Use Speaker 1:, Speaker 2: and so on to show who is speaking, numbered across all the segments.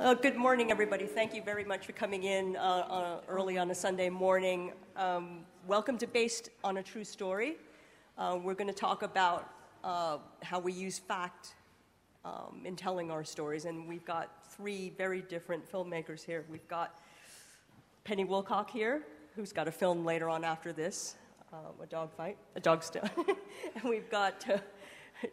Speaker 1: Good morning, everybody. Thank you very much for coming in early on a Sunday morning. Welcome to Based on a True Story. We're going to talk about how we use fact in telling our stories, and we've got three very different filmmakers here. We've got Penny Wilcock here, who's got a film later on after this, a dog fight, a dog still. And we've got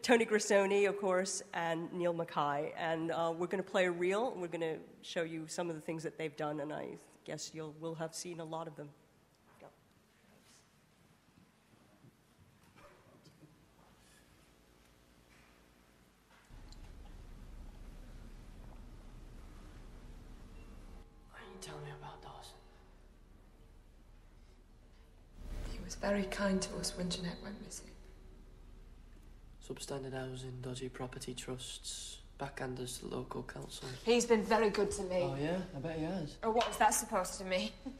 Speaker 1: Tony Grissoni, of course, and Neil Mackay. And we're going to play a reel. We're going to show you some of the things that they've done, and I guess we'll have seen a lot of them. Go.
Speaker 2: Why don't you tell me about Dawson?
Speaker 3: He was very kind to us when Jeanette went missing.
Speaker 2: Substandard housing, dodgy property trusts, backhanders to the local council.
Speaker 3: He's been very good to me.
Speaker 2: Oh, yeah? I bet he has.
Speaker 3: Oh, what was that supposed to mean?
Speaker 2: Do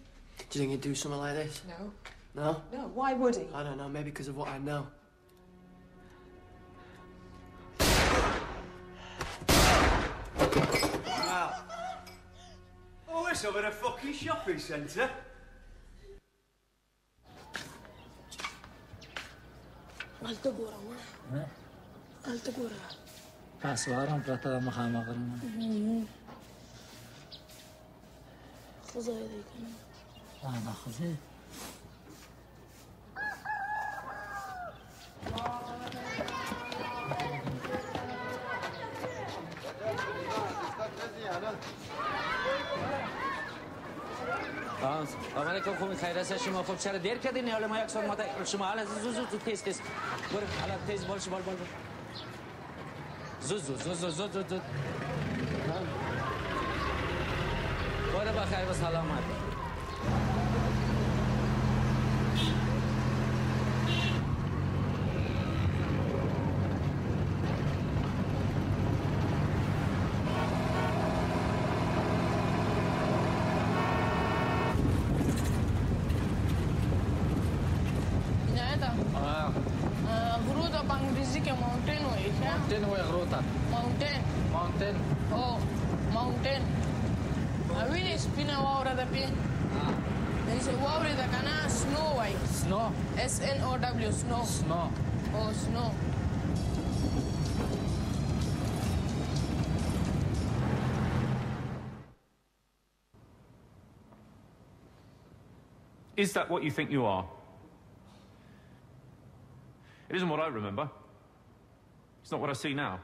Speaker 2: you think he'd do something like this?
Speaker 3: No.
Speaker 2: No?
Speaker 3: No, why would he?
Speaker 2: I don't know, maybe because of what I know.
Speaker 4: Wow. Oh, it's over a fucking shopping centre.
Speaker 5: Alta gora, ma. Alta gora. Paswaram prata mahama karna. Khazay dekna. Ana khazay.
Speaker 6: علیکم خوبی خیر است شما خب چرا دیر کردین حالا ما یک سال ماده شما حالا زود تیز برو حالا تیز بال زود برو بخیر و سلامت
Speaker 5: Mountain. Oh, mountain. Avini spina waura da pi. Dice waura da kana snow white.
Speaker 6: Snow.
Speaker 5: S-N-O-W, snow.
Speaker 6: Snow.
Speaker 5: Oh, snow.
Speaker 7: Is that what you think you are? It isn't what I remember. It's not what I see now.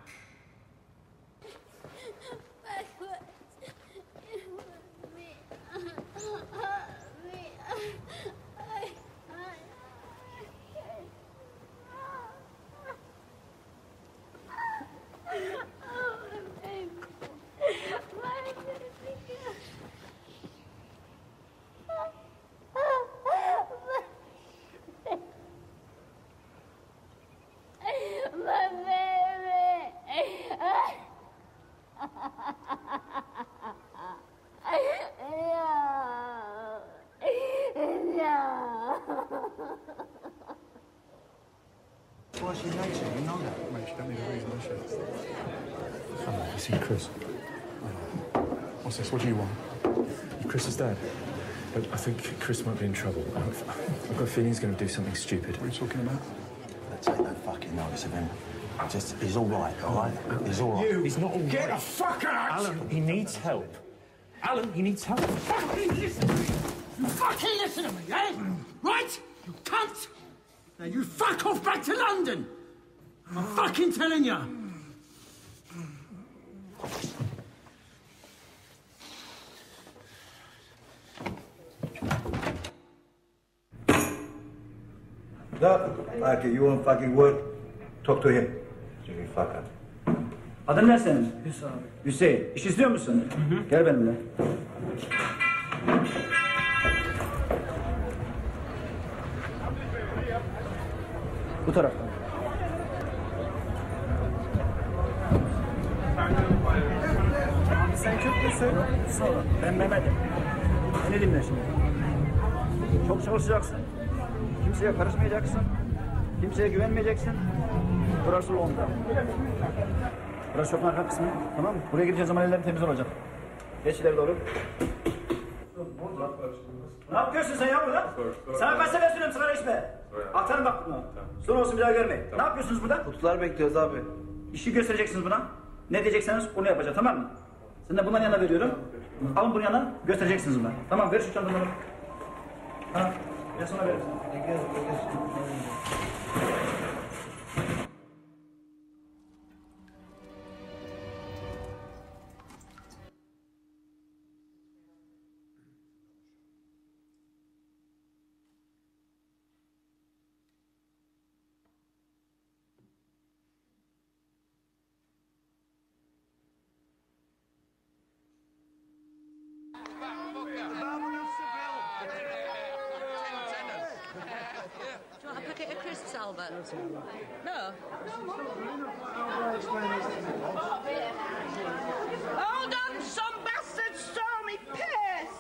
Speaker 8: Why she makes it, you know that. Mate, she don't need a reason, does she? Come on, you see Chris. What's this? What do you want? You're Chris's dad. But I think Chris might be in trouble. I've got a feeling he's going to do something stupid. What are you talking about?
Speaker 4: Take no fucking notice of him. He's all right, all right? He's all right.
Speaker 8: He's not all right. Get the fuck out! Alan, he needs help. Alan, he needs help.
Speaker 9: Fucking listen to me! You fucking listen to me, eh? Right? You cunt! Now you fuck off back to London! I'm fucking telling you!
Speaker 4: Doc, okay, you want fucking word? Talk to him. You fucker.
Speaker 10: Adın ne senin? Hüseyin. Hüseyin. İş istiyor musun? Hı hı. Gel benimle. Bu taraftan. Sen Kürtlüsün. Sonra. Ben Mehmet'im. Beni dinle şimdi. Çok çalışacaksın. Kimseye karışmayacaksın. Kimseye güvenmeyeceksin. Burası Londra. Burası çok arka kısmı. Tamam mı? Buraya gireceğin zaman ellerin temiz olacak. Geç ileri doğru. Ne yapıyorsun sen ya burada? Sana kaç sefer söylüyorum sigara içme. Atarım bak bunu. Son olsun bir daha görmeyin. Ne yapıyorsunuz burada?
Speaker 11: Kutular bekliyoruz abi.
Speaker 10: İşi göstereceksiniz buna. Ne diyecekseniz onu yapacağız, tamam mı? Sen de bunların yanına veriyorum. Alın bunu yanına, göstereceksiniz buna. Tamam, ver şu çantaları. Ha, ya sonra verirsin.
Speaker 12: Do you want a packet of crisps, Albert? No?
Speaker 5: Hold on, some bastard stole me purse!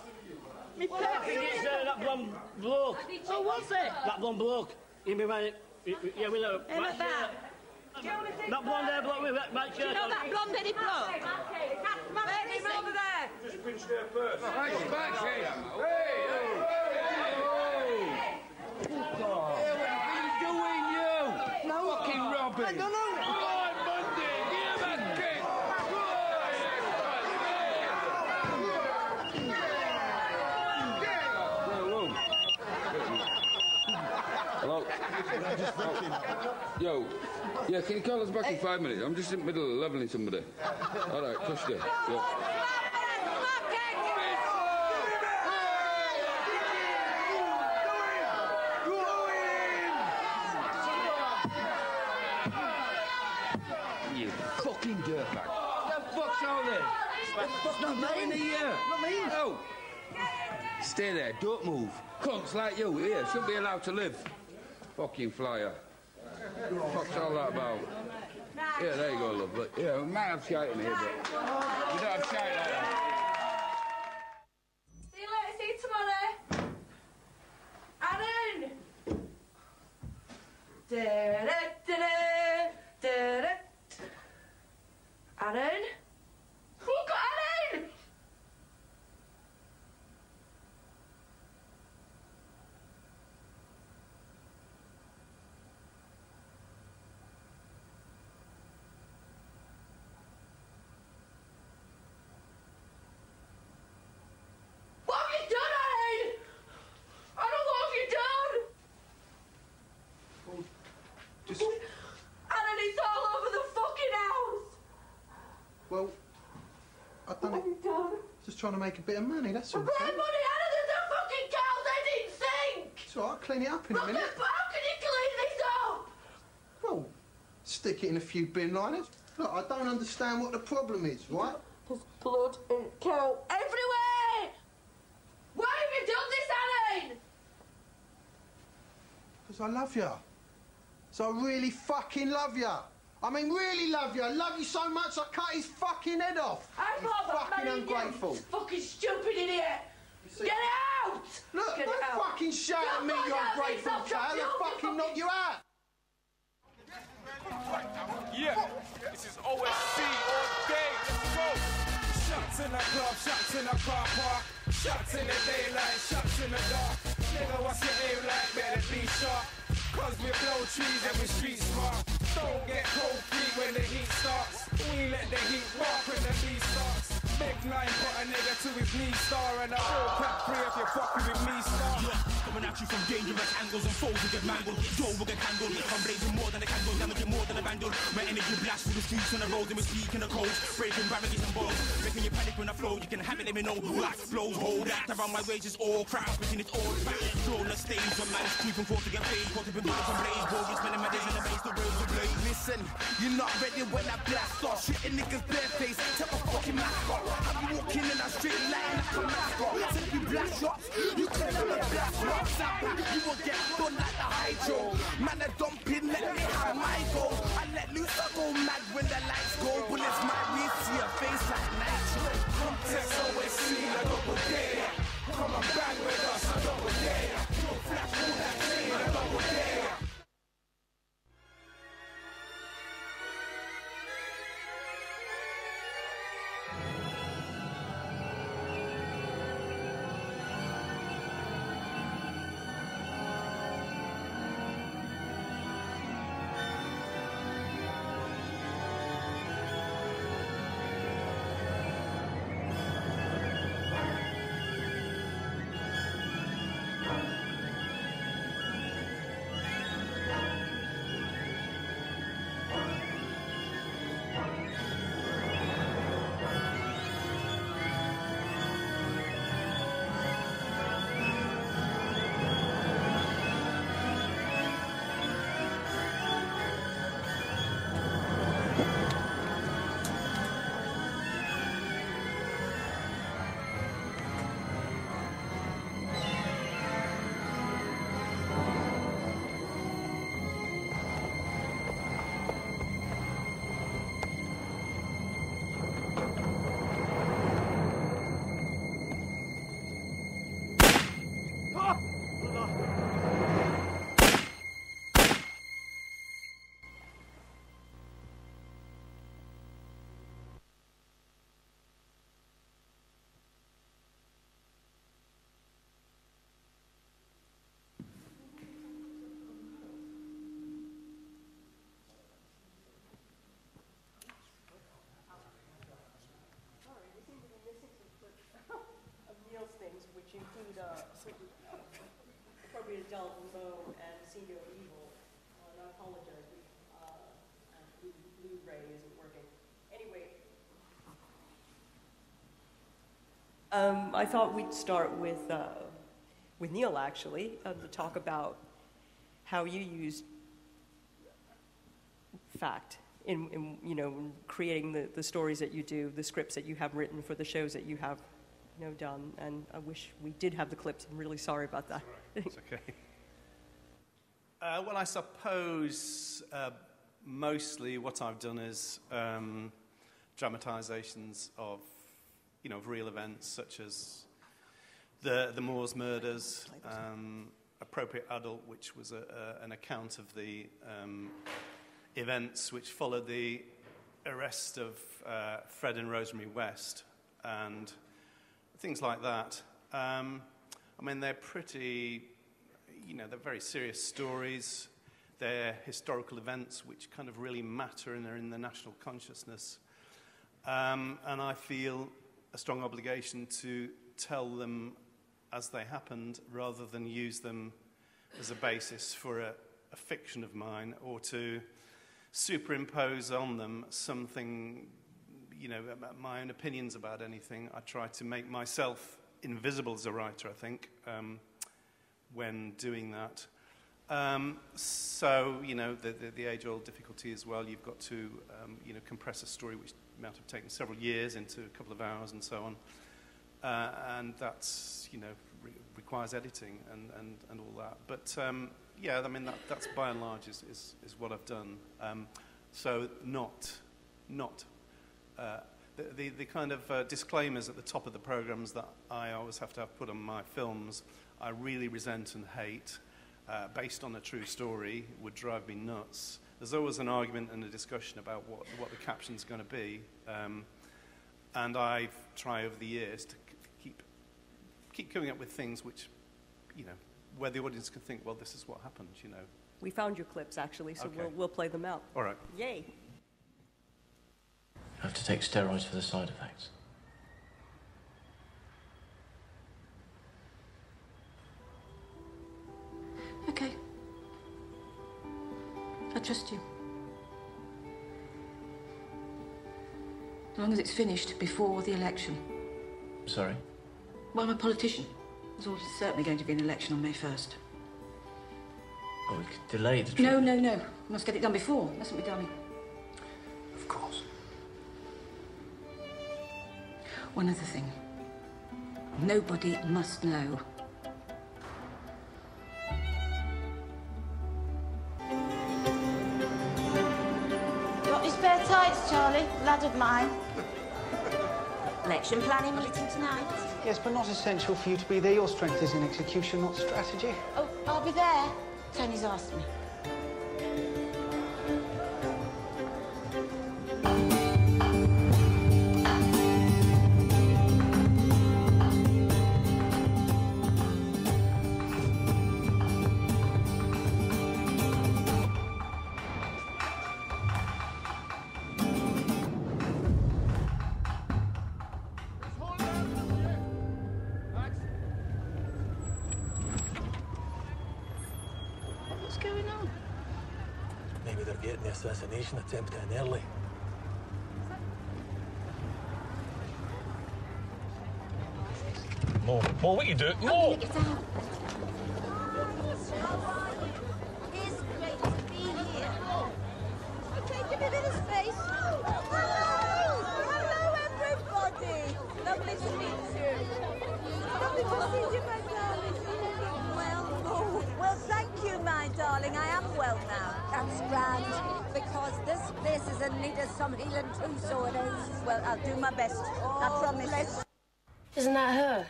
Speaker 5: Me purse!
Speaker 9: I think it's that blonde bloke.
Speaker 5: Oh, was it?
Speaker 9: That blonde bloke. You mean right? Yeah, with a
Speaker 12: Him at that.
Speaker 9: that blonde hair bloke with that white
Speaker 12: Do you
Speaker 9: shirt
Speaker 12: know
Speaker 9: on.
Speaker 12: that blonde-headed bloke? Let him over there.
Speaker 13: Just pinched her purse.
Speaker 14: Back here.
Speaker 13: What are you doing, you?
Speaker 5: No.
Speaker 13: Fucking Robin.
Speaker 5: I don't know.
Speaker 13: Go on, Monday. Give him a kick.
Speaker 14: Hello? Yo. Yeah, can you call us back in 5 minutes? I'm just in the middle of levelling somebody. All right, push there. Yeah.
Speaker 13: You fucking dirtbag. What the fuck's all this? What the fuck's not in here? Not me. No. Stay there, don't move. Cunts like you here shouldn't be allowed to live. Fucking flyer. What's all that about? Yeah, there you go, love. Look, yeah, we might have shite in here, but we don't have shite like that.
Speaker 5: See you later, see you tomorrow. Aaron! Aaron? Who got Aaron? What have you done, Aaron? I don't know what have you done.
Speaker 11: Just,
Speaker 5: Aaron, it's all over the fucking house.
Speaker 11: well, I've done it. Just trying to make a bit of money, that's all.
Speaker 5: Blood money out of the fucking cows, they didn't sink.
Speaker 11: It's all right, I'll clean it up in a
Speaker 5: Look,
Speaker 11: minute.
Speaker 5: how can you clean this up?
Speaker 11: Well, stick it in a few bin liners. Look, I don't understand what the problem is, right?
Speaker 5: There's blood and cow everywhere. Why have you done this, Aaron?
Speaker 11: Because I love you. So I really fucking love you. I mean, really love you. I love you so much I cut his fucking head off.
Speaker 5: I'm
Speaker 11: You
Speaker 5: not
Speaker 11: fucking
Speaker 5: marrying
Speaker 11: ungrateful.
Speaker 5: You fucking stupid idiot.
Speaker 11: see-
Speaker 5: Get out!
Speaker 11: Look,
Speaker 5: Get
Speaker 11: don't
Speaker 5: out.
Speaker 11: fucking shout at me,
Speaker 5: Don't
Speaker 11: you
Speaker 5: fuck out,
Speaker 11: ungrateful
Speaker 5: please, I'll
Speaker 11: child.
Speaker 5: chop
Speaker 11: I'll
Speaker 5: you
Speaker 11: fucking knock you out.
Speaker 13: Yeah, this is OSC all day. Let's go. Shots in the club, shots in the car park, shots in the daylight, shots in the dark. Nigga, what's your aim like? Better be sharp. Cause we blow trees and we street smart. Don't get cold feet when the heat starts. We let the heat walk when the beat starts. Big 9 put a nigga to his knee star, and I will clap free if you're fucking with me star.
Speaker 15: Coming at you from dangerous angles and foes will get mangled. Joe will get handled. I'm blazing more than a candle, damaging more than a vandal. My energy blast through the streets and the roads and we speak in the cold. Breaking barricades and balls, making you panic when I flow. You can have it, let me know. Life flows, hold that. Around my wages, all crowd, making it all back. Draw the stage, one man's creeping forth to get paid. Caught up in bullets and blaze, bogus, spending my days in the base, the roads are blaze.
Speaker 16: Listen, you're not ready when I blast off. Shitting niggas bare face, take a fucking mask off. Have you walking in that straight line like a mascot? Take you blast shots, you tell them a blast rock. You will get done like the hydro. Man, a dumping, let me have my goal. I let loose, I go mad when the lights go. Bullets might reach to your face like nitro.
Speaker 13: Context always see a double dare. Come and bang with us, a double dare. You'll flash all that chain, a double dare.
Speaker 1: appropriate adult low and senior evil. And I apologize. Blu-ray isn't working. Anyway, I thought we'd start with Neil actually to talk about how you use fact in creating the stories that you do, the scripts that you have written for the shows that you have done. And I wish we did have the clips. I'm really sorry about that.
Speaker 17: It's okay. Well, I suppose mostly what I've done is dramatizations of real events such as the Moors murders, Appropriate Adult, which was an account of the events which followed the arrest of Fred and Rosemary West, and things like that. I mean, they're pretty, they're very serious stories. They're historical events which kind of really matter and are in the national consciousness. And I feel a strong obligation to tell them as they happened rather than use them as a basis for a fiction of mine, or to superimpose on them something, my own opinions about anything. I try to make myself invisible as a writer, I think, when doing that. So, the age-old difficulty as well, you've got to, compress a story which might have taken several years into a couple of hours and so on. And that's, requires editing and all that. But, yeah, I mean, that's by and large is what I've done. So the kind of disclaimers at the top of the programs that I always have to have put on my films, I really resent and hate, based on a true story, would drive me nuts. There's always an argument and a discussion about what the caption's going to be. And I try over the years to keep coming up with things which, where the audience can think, well, this is what happened,
Speaker 1: We found your clips, actually, so
Speaker 17: Okay.
Speaker 1: we'll play them out.
Speaker 17: All right.
Speaker 1: Yay.
Speaker 2: I have to take steroids for the side effects.
Speaker 18: Okay. I trust you. As long as it's finished before the election.
Speaker 2: Sorry?
Speaker 18: Well, I'm a politician. There's almost certainly going to be an election on May 1st.
Speaker 2: Oh, we could delay the
Speaker 18: No. We must get it done before, mustn't we, darling?
Speaker 2: Of course.
Speaker 18: One other thing. Nobody must know.
Speaker 19: Got any spare tights, Charlie? Lad of mine. Election planning meeting tonight?
Speaker 20: Yes, but not essential for you to be there. Your strength is in execution, not strategy.
Speaker 19: Oh, I'll be there. Tony's asked me.
Speaker 18: What's going on?
Speaker 21: Maybe they're getting the assassination attempt in early. Mo, what you do? Mo!
Speaker 19: Get out. It's great to be here. Okay, give me a bit of space. Hello, everybody. Lovely to meet you. Lovely to see you, my darling. Well, thank you, my darling. I am well now. That's grand, because this place is in need of some healing too, so it is. Well, I'll do my best. I promise.
Speaker 22: Isn't that her?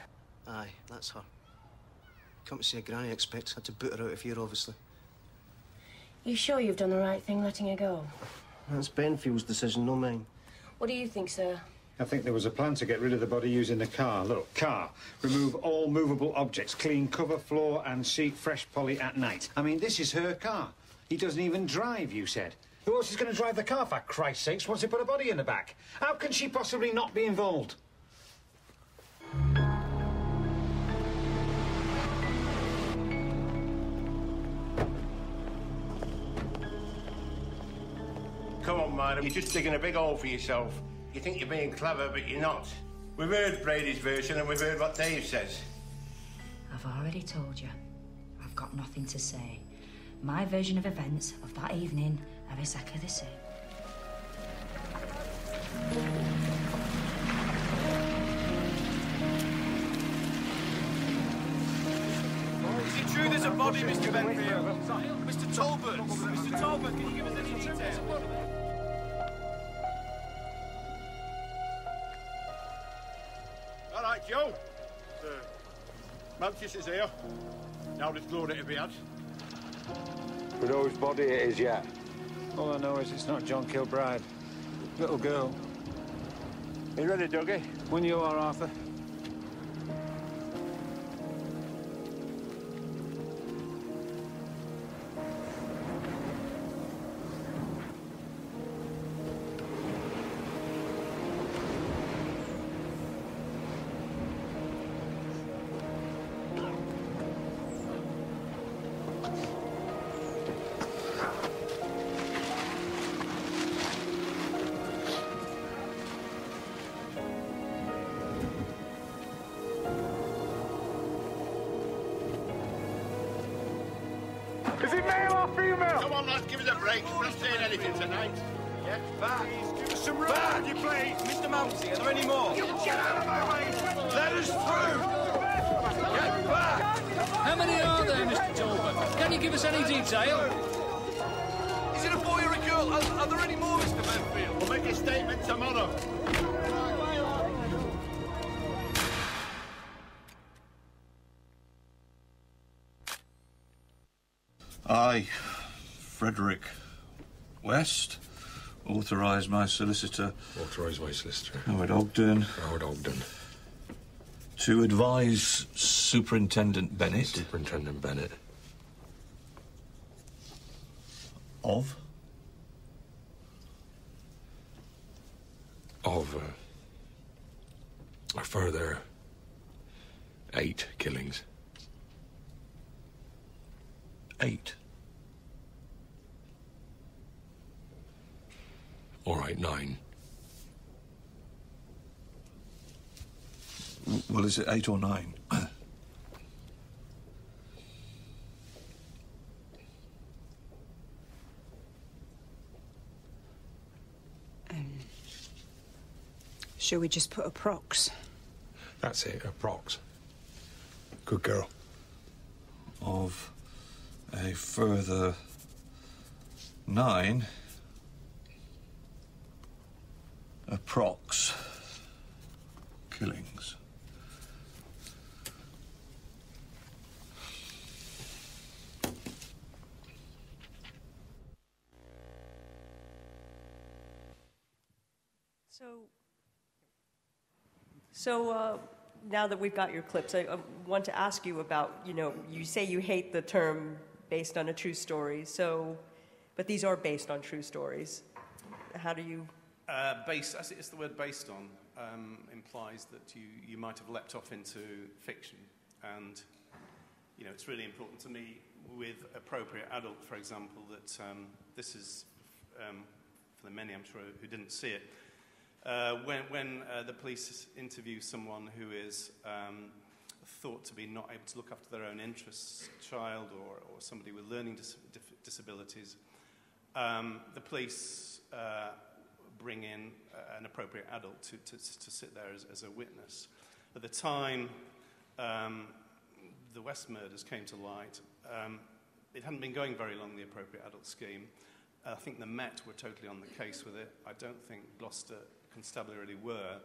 Speaker 23: Aye, that's her. Come to see a granny, expects her to boot her out of here, obviously.
Speaker 22: You sure you've done the right thing letting her go?
Speaker 23: That's Benfield's decision, no mine.
Speaker 22: What do you think, sir?
Speaker 24: I think there was a plan to get rid of the body using the car. Look, car. Remove all movable objects. Clean cover, floor and seat. Fresh poly at night. I mean, this is her car. He doesn't even drive, you said. Who else is going to drive the car, for Christ's sakes, once they put a body in the back? How can she possibly not be involved?
Speaker 3: don't mind. You're just digging a big hole for yourself. You think you're being clever, but you're not. We've heard Brady's version and we've heard what Dave says.
Speaker 6: I've already told you. I've got nothing to say. My version of events of that evening are exactly the same.
Speaker 7: Is it true there's a body, Mr. Benfield? Mr. Talbot! Mr. Talbot, can you give us any details?
Speaker 3: All right, Joe. Manchester is here. Now there's glory to be had.
Speaker 24: We know whose body it is yet. All I know is it's not John Kilbride. Little girl.
Speaker 3: You ready, Dougie?
Speaker 24: When you are, Arthur.
Speaker 3: Is it male or female? Come on, lads, give us a break. We're not saying anything tonight. Yeah? Back. Give us some room, would you please?
Speaker 7: Mr. Mounsey, are there any more?
Speaker 3: You get out of my way! Let us through! Get back!
Speaker 7: How many are there, Mr. Talbot? Can you give us any detail? Is it a boy or a girl? Are there any more, Mr. Benfield?
Speaker 3: We'll make a statement tomorrow.
Speaker 4: I, Frederick West, authorise my solicitor...
Speaker 8: Authorise my solicitor.
Speaker 4: Howard Ogden.
Speaker 8: Howard Ogden.
Speaker 4: To advise Superintendent Bennett...
Speaker 8: Superintendent Bennett.
Speaker 4: Of?
Speaker 8: Of, a further 8 killings.
Speaker 4: 8?
Speaker 8: All right, 9.
Speaker 4: Well, is it 8 or 9?
Speaker 25: Shall we just put approx?
Speaker 8: That's it, approx. Good girl.
Speaker 4: Of a further 9 approx killings.
Speaker 1: So now that we've got your clips, I want to ask you about, you say you hate the term based on a true story, but these are based on true stories. How do you...
Speaker 17: It's the word based on implies that you might have leapt off into fiction. And, it's really important to me with appropriate adult, for example, that this is, for the many, I'm sure, who didn't see it, when the police interview someone who is thought to be not able to look after their own interests, child or somebody with learning disabilities, the police bring in an appropriate adult to sit there as a witness. At the time the West murders came to light, it hadn't been going very long, the appropriate adult scheme. I think the Met were totally on the case with it. I don't think Gloucester Constabulary were.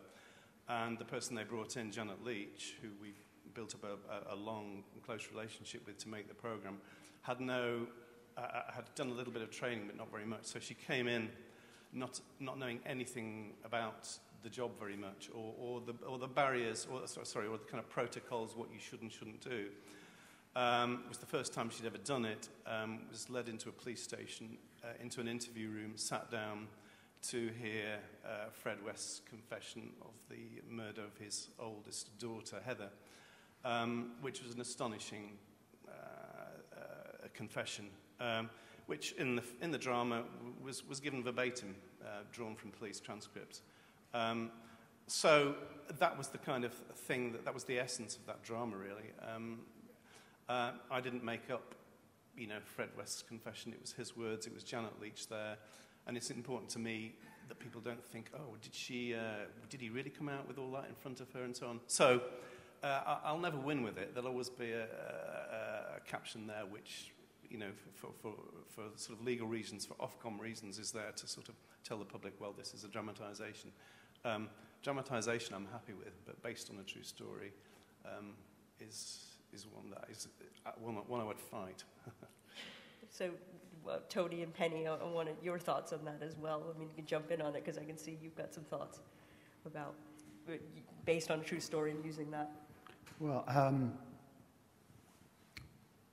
Speaker 17: And the person they brought in, Janet Leach, who we built up a long and close relationship with to make the programme, had done a little bit of training, but not very much. So she came in not knowing anything about the job very much, or the barriers, or the kind of protocols, what you should and shouldn't do. It was the first time she'd ever done it. Was led into a police station, into an interview room, sat down to hear Fred West's confession of the murder of his oldest daughter, Heather, which was an astonishing confession, which in the drama was given verbatim drawn from police transcripts. So that was the kind of thing, that was the essence of that drama, really. I didn't make up, Fred West's confession. It was his words. It was Janet Leach there. And it's important to me that people don't think, oh, did he really come out with all that in front of her and so on. So I'll never win with it. There'll always be a caption there which, for sort of legal reasons, for Ofcom reasons, is there to sort of tell the public, well, this is a dramatisation. Dramatisation I'm happy with, but based on a true story is one that is one I would fight.
Speaker 1: So, Tony and Penny, I wanted your thoughts on that as well. I mean, you can jump in on it because I can see you've got some thoughts about based on a true story and using that.
Speaker 5: Well,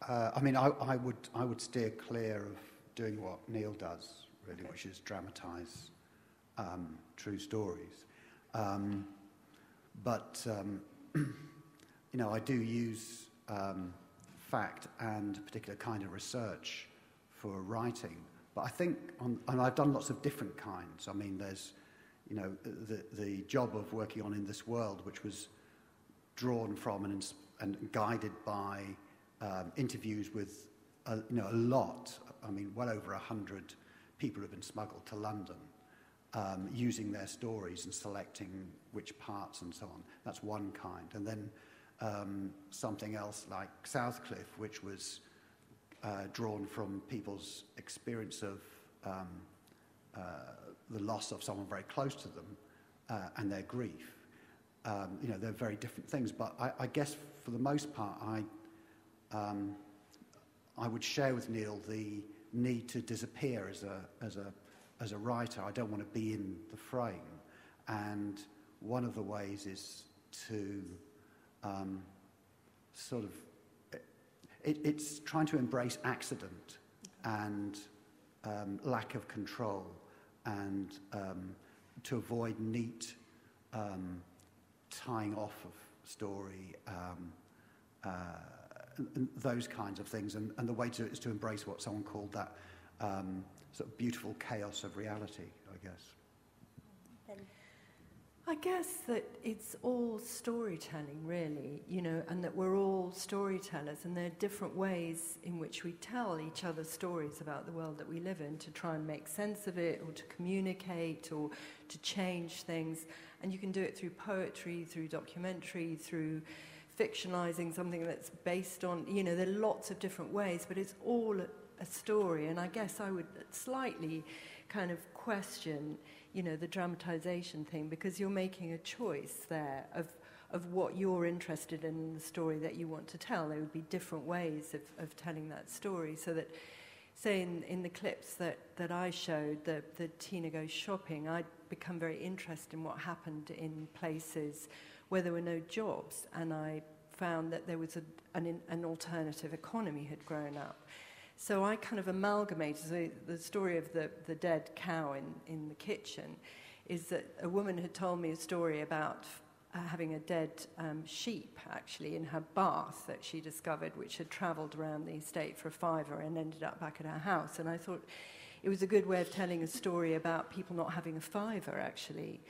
Speaker 5: I mean, I would steer clear of doing what Neil does, really, okay, which is dramatise true stories. But I do use fact and a particular kind of research for writing. But I think, and I've done lots of different kinds. I mean, there's, the job of working on In This World, which was drawn from and guided by interviews with, a lot, I mean, well over 100 people who've been smuggled to London, using their stories and selecting which parts and so on. That's one kind. And then something else like Southcliffe, which was drawn from people's experience of the loss of someone very close to them and their grief. They're very different things, but I guess for the most part, I would share with Neil the need to disappear as a writer. I don't want to be in the frame, and one of the ways is to sort of it's trying to embrace accident and lack of control, and to avoid neat tying off of story, those kinds of things. And the way to is to embrace what someone called that sort of beautiful chaos of reality, I guess.
Speaker 9: I guess that it's all storytelling, really, and that we're all storytellers, and there are different ways in which we tell each other stories about the world that we live in to try and make sense of it, or to communicate, or to change things. And you can do it through poetry, through documentary, through fictionalizing something that's based on, there are lots of different ways, but it's all a story. And I guess I would slightly kind of question the dramatization thing, because you're making a choice there of what you're interested in the story that you want to tell. There would be different ways of telling that story, so that, say, in the clips that I showed, the Tina Goes Shopping, I'd become very interested in what happened in places where there were no jobs, and I found that there was an alternative economy had grown up. So I kind of amalgamated. So the story of the dead cow in the kitchen is that a woman had told me a story about having a dead sheep, actually, in her bath that she discovered, which had travelled around the estate for a fiver and ended up back at her house. And I thought it was a good way of telling a story about people not having a fiver, actually,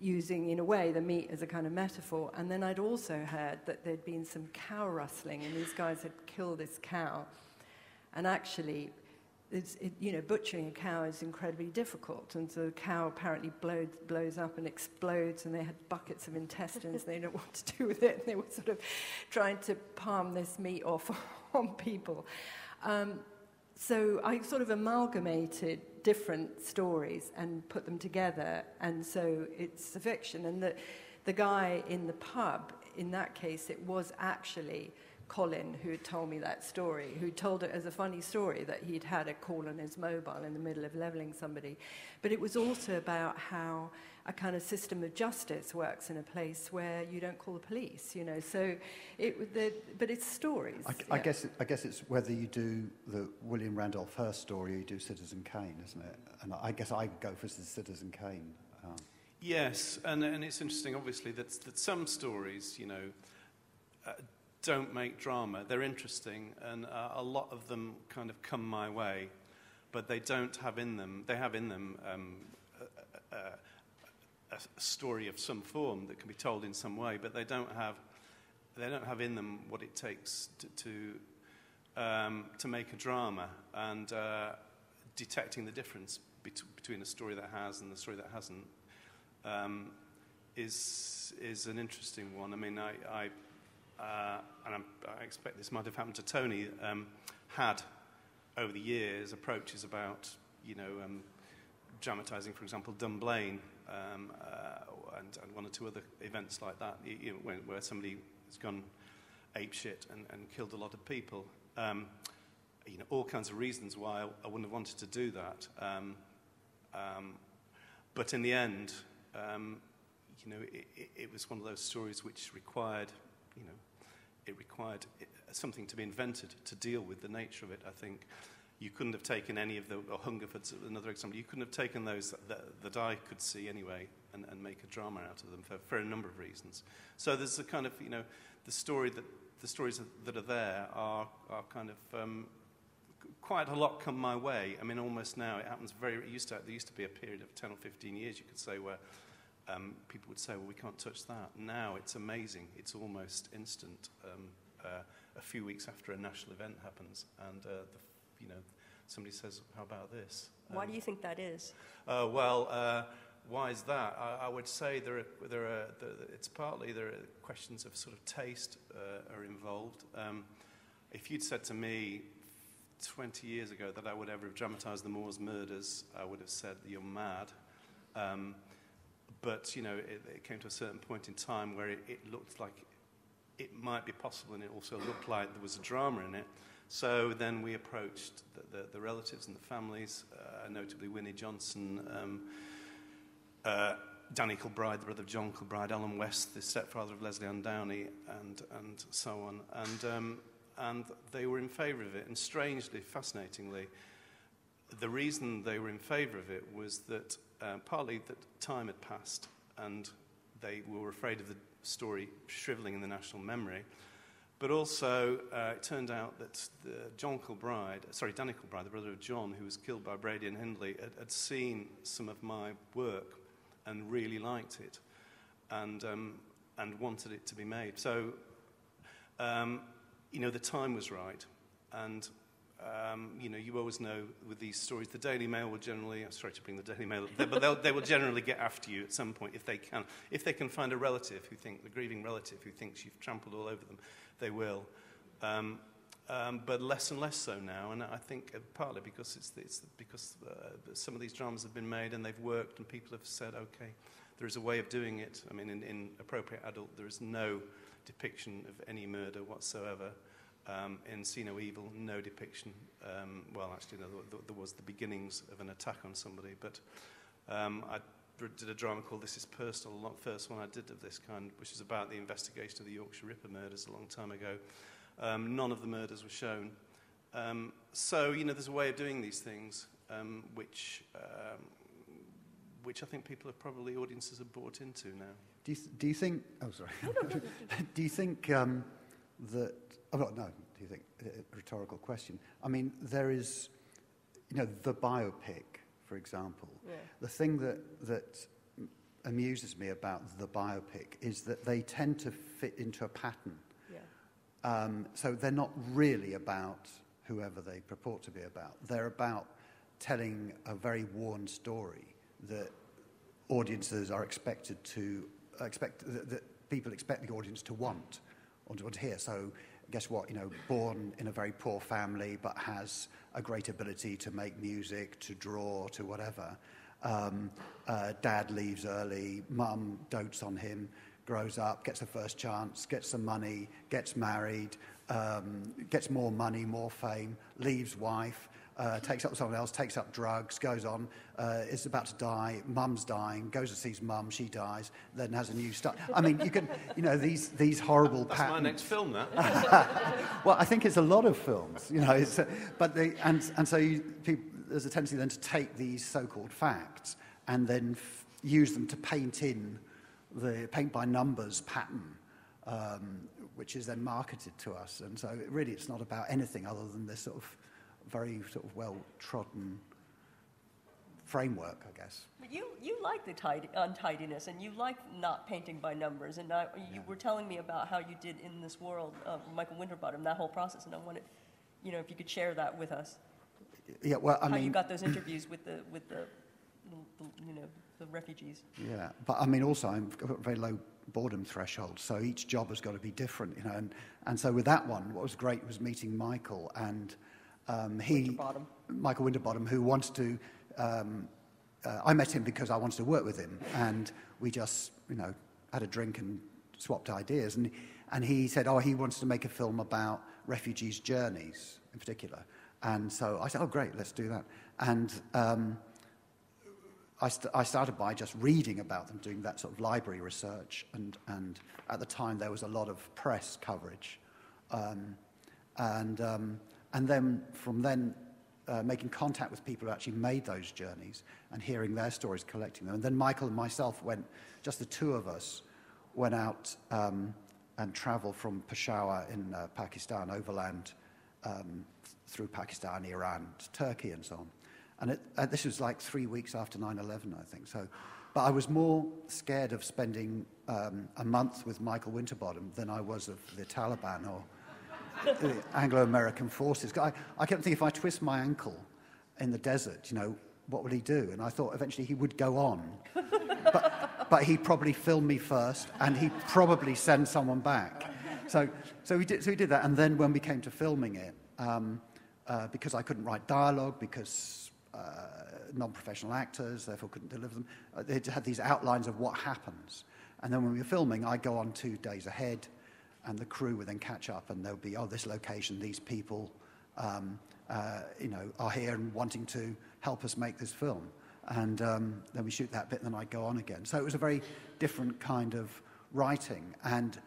Speaker 9: using, in a way, the meat as a kind of metaphor. And then I'd also heard that there'd been some cow rustling, and these guys had killed this cow. And actually, butchering a cow is incredibly difficult. And so the cow apparently blows up and explodes, and they had buckets of intestines. They didn't know what to do with it. And they were sort of trying to palm this meat off on people. So I sort of amalgamated different stories and put them together. And so it's a fiction. And the guy in the pub, in that case, it was actually Colin, who had told me that story, who told it as a funny story that he'd had a call on his mobile in the middle of levelling somebody. But it was also about how a kind of system of justice works in a place where you don't call the police, So, but it's stories.
Speaker 5: I guess it's whether you do the William Randolph Hearst story or you do Citizen Kane, isn't it? And I guess I go for Citizen Kane.
Speaker 17: Yes, and it's interesting, obviously, that some stories, don't make drama. They're interesting, and a lot of them kind of come my way, but they don't have in them. They have in them a story of some form that can be told in some way, but they don't have in them what it takes to make a drama, and detecting the difference between a story that has and the story that hasn't is an interesting one. I mean, I expect this might have happened to Tony, had over the years approaches about, dramatising, for example, Dunblane, and one or two other events like that, where somebody has gone apeshit and killed a lot of people. All kinds of reasons why I wouldn't have wanted to do that. But in the end, it was one of those stories which required, it required something to be invented to deal with the nature of it. I think you couldn't have taken any of or Hungerford's another example, you couldn't have taken those that I could see anyway and make a drama out of them for a number of reasons. So there's a kind of, the stories that are there are kind of, quite a lot come my way. I mean, almost now it happens there used to be a period of 10 or 15 years, you could say, where people would say, well, we can't touch that. Now it's amazing. It's almost instant. A few weeks after a national event happens, and somebody says, how about this?
Speaker 1: Why do you think that is?
Speaker 17: Why is that? I would say it's partly there are questions of sort of taste are involved. If you'd said to me 20 years ago that I would ever have dramatised the Moors murders, I would have said you're mad. But it came to a certain point in time where it looked like it might be possible, and it also looked like there was a drama in it. So then we approached the relatives and the families, notably Winnie Johnson, Danny Kilbride, the brother of John Kilbride, Alan West, the stepfather of Leslie Ann Downey, and so on. And they were in favour of it. And strangely, fascinatingly, the reason they were in favour of it was that partly that time had passed and they were afraid of the story shrivelling in the national memory. But also, it turned out that Danny Kilbride, the brother of John, who was killed by Brady and Hindley, had seen some of my work and really liked it, and wanted it to be made. So, the time was right, and you always know with these stories, the Daily Mail will generally, I'm sorry to bring the Daily Mail, but they will generally get after you at some point if they can. If they can find a relative the grieving relative who thinks you've trampled all over them, they will. But less and less so now, and I think partly because because some of these dramas have been made and they've worked, and people have said, okay, there is a way of doing it. I mean, in Appropriate Adult, there is no depiction of any murder whatsoever. In See No Evil, no depiction. There was the beginnings of an attack on somebody, but I did a drama called This Is Personal, the first one I did of this kind, which is about the investigation of the Yorkshire Ripper murders a long time ago. None of the murders were shown. So, there's a way of doing these things, which I think audiences are bought into now.
Speaker 5: Do you think? Oh, sorry. Do you think that? Oh, no. Do you think? A rhetorical question. I mean, there is, the biopic, for example. Yeah. The thing that amuses me about the biopic is that they tend to fit into a pattern. Yeah. So they're not really about whoever they purport to be about. They're about telling a very worn story that audiences are expected to that people expect the audience to want or to hear. So guess what? Born in a very poor family, but has a great ability to make music, to draw, to whatever. Dad leaves early, mum dotes on him, grows up, gets a first chance, gets some money, gets married, gets more money, more fame, leaves wife, takes up someone else, takes up drugs, goes on, is about to die, mum's dying, goes and sees mum, she dies, then has a new start. I mean, you can, these horrible patterns.
Speaker 17: That's my next film, that.
Speaker 5: Well, I think it's a lot of films, so there's a tendency then to take these so-called facts and then use them to paint in the paint by numbers pattern, which is then marketed to us. And so really it's not about anything other than this sort of very well-trodden framework, I guess.
Speaker 1: But you like the untidiness, and you like not painting by numbers. And you were telling me about how you did In This World, Michael Winterbottom, that whole process. And I wanted, if you could share that with us.
Speaker 5: Yeah, well, I mean,
Speaker 1: how you got those interviews with the refugees.
Speaker 5: Yeah, but I mean, also I've got a very low boredom threshold, so each job has got to be different, And so with that one, what was great was meeting Michael and Michael Winterbottom, who wanted to. I met him because I wanted to work with him, and we just, had a drink and swapped ideas. And he said, he wants to make a film about refugees' journeys in particular. And so I said, great, let's do that. And I started by just reading about them, doing that sort of library research. And at the time, there was a lot of press coverage. And then from then, making contact with people who actually made those journeys and hearing their stories, collecting them. And then Michael and myself just the two of us, went out and travelled from Peshawar in Pakistan, overland, through Pakistan, Iran, to Turkey and so on. And this was like 3 weeks after 9/11, I think. But I was more scared of spending a month with Michael Winterbottom than I was of the Taliban or the Anglo-American forces. I kept thinking, if I twist my ankle in the desert, what would he do? And I thought eventually he would go on. But he'd probably film me first, and he'd probably send someone back. So we did that. And then when we came to filming it, because I couldn't write dialogue, because non-professional actors, therefore couldn't deliver them, they had these outlines of what happens. And then when we were filming, I'd go on 2 days ahead, and the crew would then catch up, and there'll be, this location, these people, are here and wanting to help us make this film. And then we shoot that bit, and then I'd go on again. So it was a very different kind of writing, and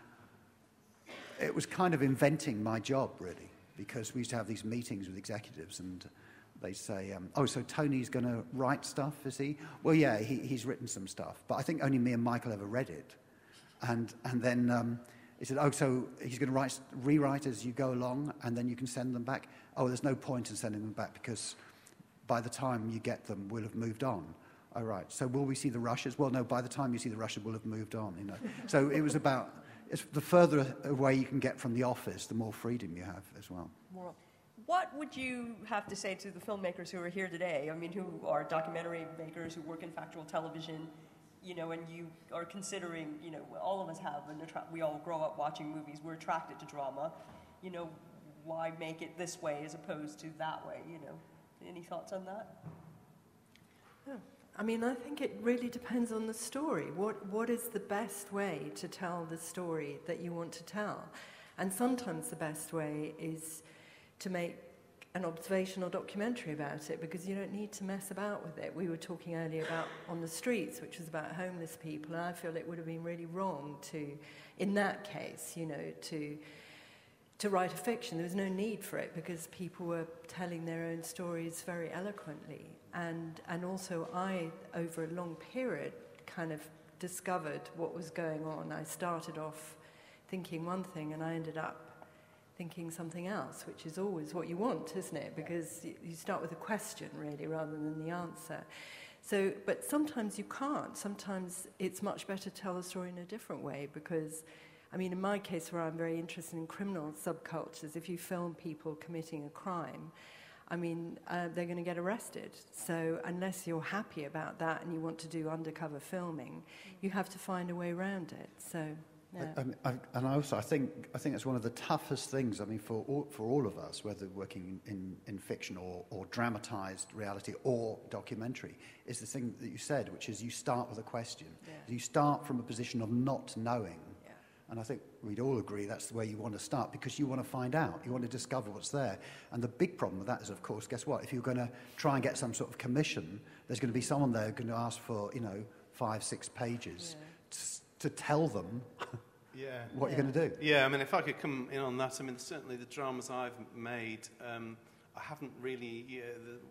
Speaker 5: it was kind of inventing my job, really, because we used to have these meetings with executives, and they'd say, so Tony's going to write stuff, is he? Well, yeah, he's written some stuff, but I think only me and Michael ever read it. And then he said, so he's going to rewrite as you go along, and then you can send them back? There's no point in sending them back, because by the time you get them, we'll have moved on. Oh, right. So will we see the rushes? Well, no, by the time you see the rushes, we'll have moved on, So it was about, the further away you can get from the office, the more freedom you have as well.
Speaker 1: What would you have to say to the filmmakers who are here today? I mean, who are documentary makers, who work in factual television, and you are considering, all of us have, we all grow up watching movies, we're attracted to drama, why make it this way as opposed to that way, Any thoughts on that?
Speaker 9: I mean, I think it really depends on the story. What is the best way to tell the story that you want to tell? And sometimes the best way is to make an observational documentary about it, because you don't need to mess about with it. We were talking earlier about On the Streets, which was about homeless people, and I feel it would have been really wrong to, in that case, to write a fiction. There was no need for it, because people were telling their own stories very eloquently. And also I, over a long period, kind of discovered what was going on. I started off thinking one thing, and I ended up thinking something else, which is always what you want, isn't it? Because you start with a question, really, rather than the answer. So, but sometimes you can't. Sometimes it's much better to tell the story in a different way, because, I mean, in my case, where I'm very interested in criminal subcultures, if you film people committing a crime, I mean, they're going to get arrested. So unless you're happy about that and you want to do undercover filming, you have to find a way around it. So, yeah.
Speaker 5: And I think it's one of the toughest things, I mean, for all of us, whether working in fiction or dramatized reality or documentary, is the thing that you said, which is you start with a question. Yeah. You start from a position of not knowing. Yeah. And I think we'd all agree that's the way you want to start, because you want to find out, you want to discover what's there. And the big problem with that is, of course, guess what? If you're going to try and get some sort of commission, there's going to be someone there going to ask for, 5-6 pages to tell them what you're going to do.
Speaker 17: Yeah, I mean, if I could come in on that, I mean, certainly the dramas I've made, I haven't really,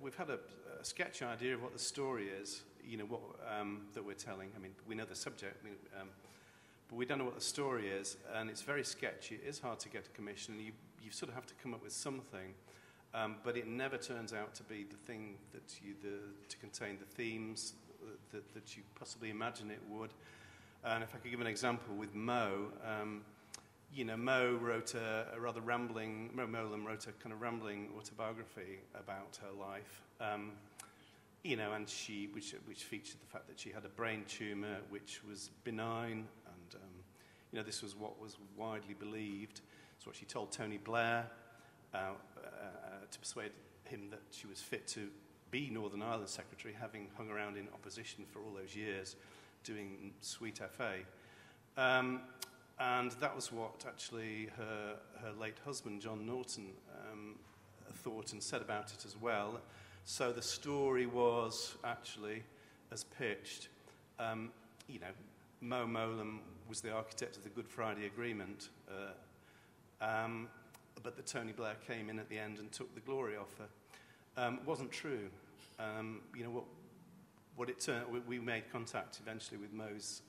Speaker 17: we've had a sketch idea of what the story is, what that we're telling. I mean, we know the subject, but we don't know what the story is, and it's very sketchy. It is hard to get a commission, and you sort of have to come up with something. but it never turns out to be the thing that to contain the themes that you possibly imagine it would. And if I could give an example with Mo, Mo wrote a rather rambling, Mo Molam wrote a kind of rambling autobiography about her life, and which featured the fact that she had a brain tumour which was benign, and this was what was widely believed. It's what she told Tony Blair to persuade him that she was fit to be Northern Ireland Secretary, having hung around in opposition for all those years doing sweet FA. And that was what actually her late husband, John Norton, thought and said about it as well. So the story was actually, as pitched, Mo Molam was the architect of the Good Friday Agreement, but that Tony Blair came in at the end and took the glory off her. It wasn't true. What it turned, we made contact eventually with Mo's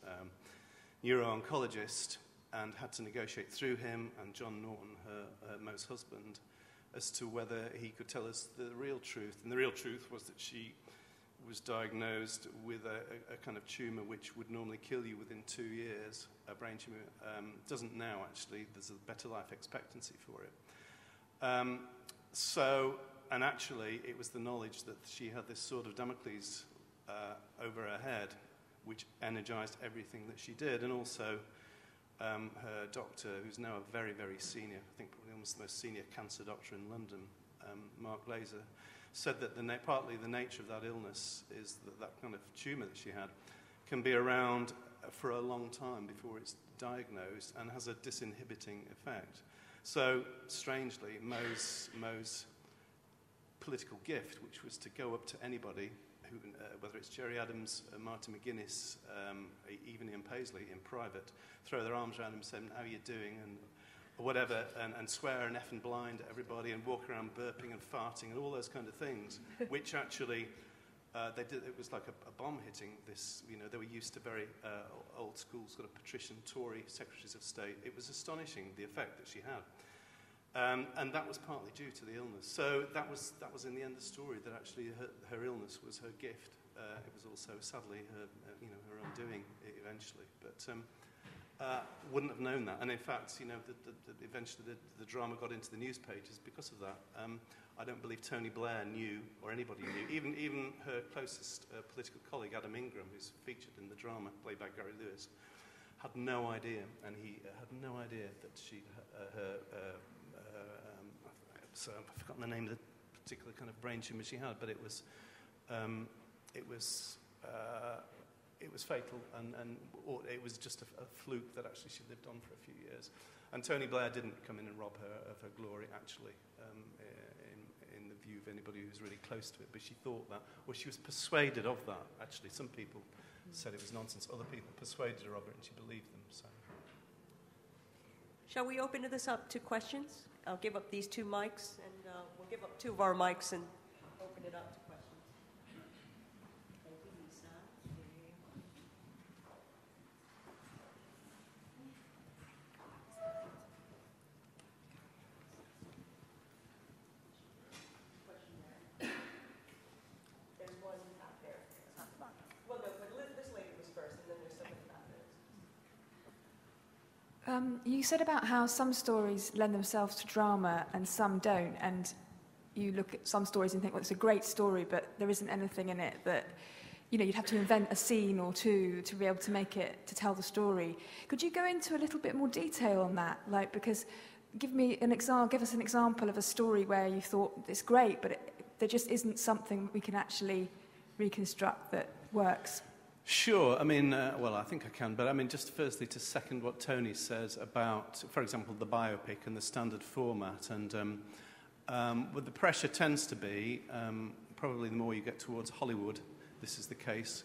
Speaker 17: neuro-oncologist and had to negotiate through him and John Norton, Mo's husband, as to whether he could tell us the real truth. And the real truth was that she was diagnosed with a kind of tumour which would normally kill you within 2 years. A brain tumour doesn't now, actually. There's a better life expectancy for it. And actually, it was the knowledge that she had this sword of Damocles over her head, which energized everything that she did. And also, her doctor, who's now a very, very senior, I think probably almost the most senior cancer doctor in London, Mark Laser, said that partly the nature of that illness is that kind of tumour that she had can be around for a long time before it's diagnosed and has a disinhibiting effect. So, strangely, Mo's political gift, which was to go up to anybody, whether it's Gerry Adams, Martin McGuinness, even Ian Paisley in private, throw their arms around him and say, "How are you doing?" and whatever, and swear and F and blind at everybody and walk around burping and farting and all those kind of things, which actually they did. It was like a bomb hitting this. They were used to very old school sort of patrician Tory secretaries of state. It was astonishing the effect that she had. And that was partly due to the illness. So that was in the end the story, that actually her illness was her gift. It was also, sadly, her undoing eventually. But wouldn't have known that. And in fact, eventually the drama got into the news pages because of that. I don't believe Tony Blair knew, or anybody knew. Even her closest political colleague, Adam Ingram, who's featured in the drama, played by Gary Lewis, had no idea, and he had no idea that she so I've forgotten the name of the particular kind of brain tumour she had, but it was fatal, and it was just a fluke that actually she lived on for a few years. And Tony Blair didn't come in and rob her of her glory, actually, in the view of anybody who's really close to it. But she thought that, or she was persuaded of that. Actually, some people said it was nonsense. Other people persuaded her of it, and she believed them. So,
Speaker 1: shall we open this up to questions? I'll give up these 2 mics, and we'll give up 2 of our mics and open it up to questions. Thank you, Lisa. There's one out there. Well, no, but this lady was first, and then there's somebody out there.
Speaker 10: You said about how some stories lend themselves to drama and some don't, and you look at some stories and think, well, it's a great story, but there isn't anything in it that, you'd have to invent a scene or 2 to be able to make it, to tell the story. Could you go into a little bit more detail on that? Because give us an example of a story where you thought it's great, but there just isn't something we can actually reconstruct that works.
Speaker 17: Sure. I mean, I think I can. But I mean, just firstly to second what Tony says about, for example, the biopic and the standard format. And what the pressure tends to be, probably the more you get towards Hollywood, this is the case,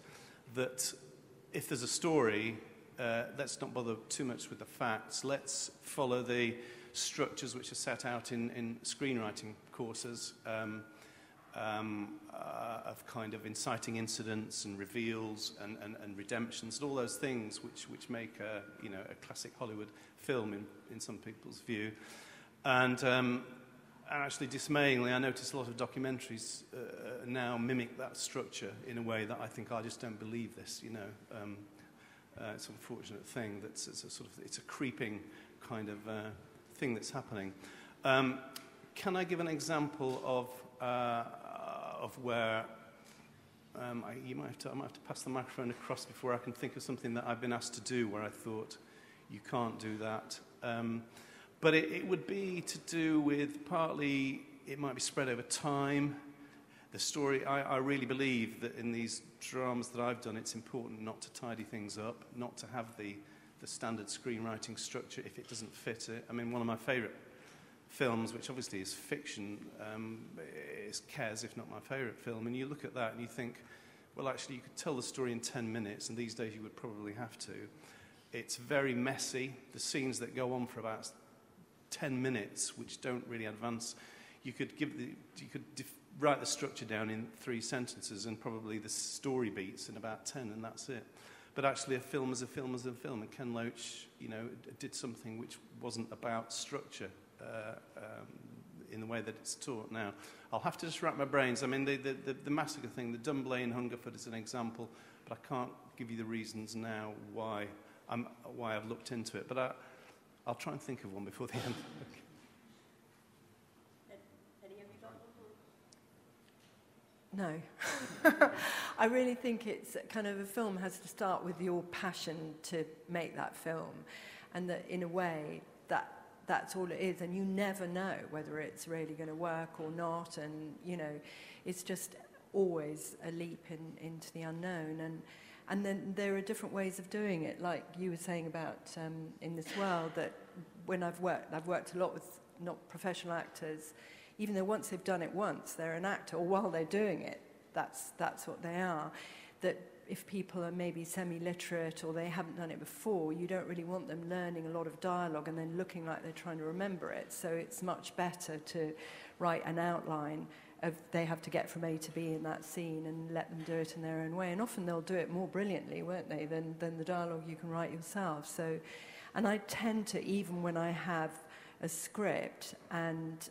Speaker 17: that if there's a story, let's not bother too much with the facts. Let's follow the structures which are set out in screenwriting courses, of kind of inciting incidents and reveals and redemptions and all those things which make a classic Hollywood film in some people's view, and actually, dismayingly, I notice a lot of documentaries now mimic that structure in a way that I think, I just don't believe this, you know. It's an unfortunate thing. It's a creeping kind of thing that's happening. Can I give an example of where I might have to pass the microphone across before I can think of something that I've been asked to do where I thought you can't do that. But it would be to do with partly, it might be spread over time. The story, I really believe that in these dramas that I've done, it's important not to tidy things up, not to have the standard screenwriting structure if it doesn't fit it. I mean, one of my favourite films, which obviously is fiction, is Kes, if not my favourite film, and you look at that and you think, well, actually, you could tell the story in 10 minutes, and these days you would probably have to. It's very messy. The scenes that go on for about 10 minutes, which don't really advance, you could write the structure down in 3 sentences and probably the story beats in about 10, and that's it. But actually, a film is a film is a film, and Ken Loach, you know, did something which wasn't about structure in the way that it's taught now. I'll have to just wrap my brains. I mean, the massacre thing, the Dunblane in Hungerford is an example, but I can't give you the reasons now why I've looked into it. But I'll try and think of one before the end.
Speaker 1: Any of you got one?
Speaker 9: No. I really think it's kind of, a film has to start with your passion to make that film, and that in a way that's all it is, and you never know whether it's really going to work or not, and you know, it's just always a leap into the unknown, and then there are different ways of doing it, like you were saying about in this world, that when I've worked a lot with not professional actors, even though once they've done it once, they're an actor, or while they're doing it, that's what they are. That if people are maybe semi-literate or they haven't done it before, you don't really want them learning a lot of dialogue and then looking like they're trying to remember it. So it's much better to write an outline of they have to get from A to B in that scene and let them do it in their own way. And often they'll do it more brilliantly, won't they, than the dialogue you can write yourself. So, and I tend to, even when I have a script, and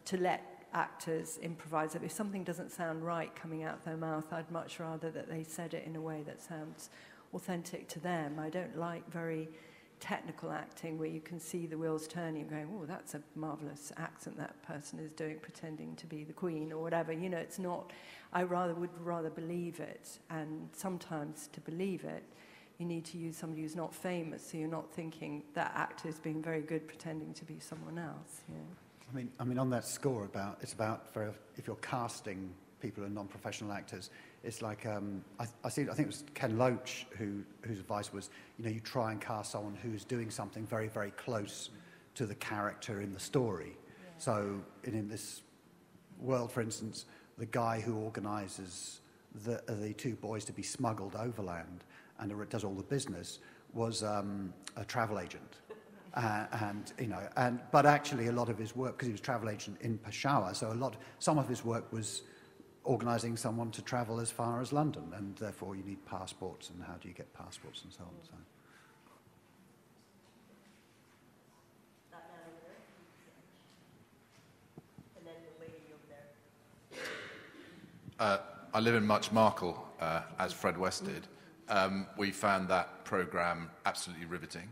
Speaker 9: to let actors improvise. If something doesn't sound right coming out their mouth, I'd much rather that they said it in a way that sounds authentic to them. I don't like very technical acting where you can see the wheels turning and going, oh, that's a marvellous accent that person is doing, pretending to be the Queen or whatever. You know, it's not, would rather believe it. And sometimes to believe it, you need to use somebody who's not famous, so you're not thinking that actor is being very good pretending to be someone else. Yeah.
Speaker 5: I mean, on that score, it's about if you're casting people who are non-professional actors, it's like I think it was Ken Loach whose advice was, you know, you try and cast someone who's doing something very, very close to the character in the story. Yeah. So in this world, for instance, the guy who organises the 2 boys to be smuggled overland and does all the business was a travel agent. But actually a lot of his work, because he was travel agent in Peshawar, so some of his work was organising someone to travel as far as London, and therefore you need passports, and how do you get passports and so on. So.
Speaker 1: And then the lady over there.
Speaker 11: I live in Much Markle, as Fred West did. We found that programme absolutely riveting.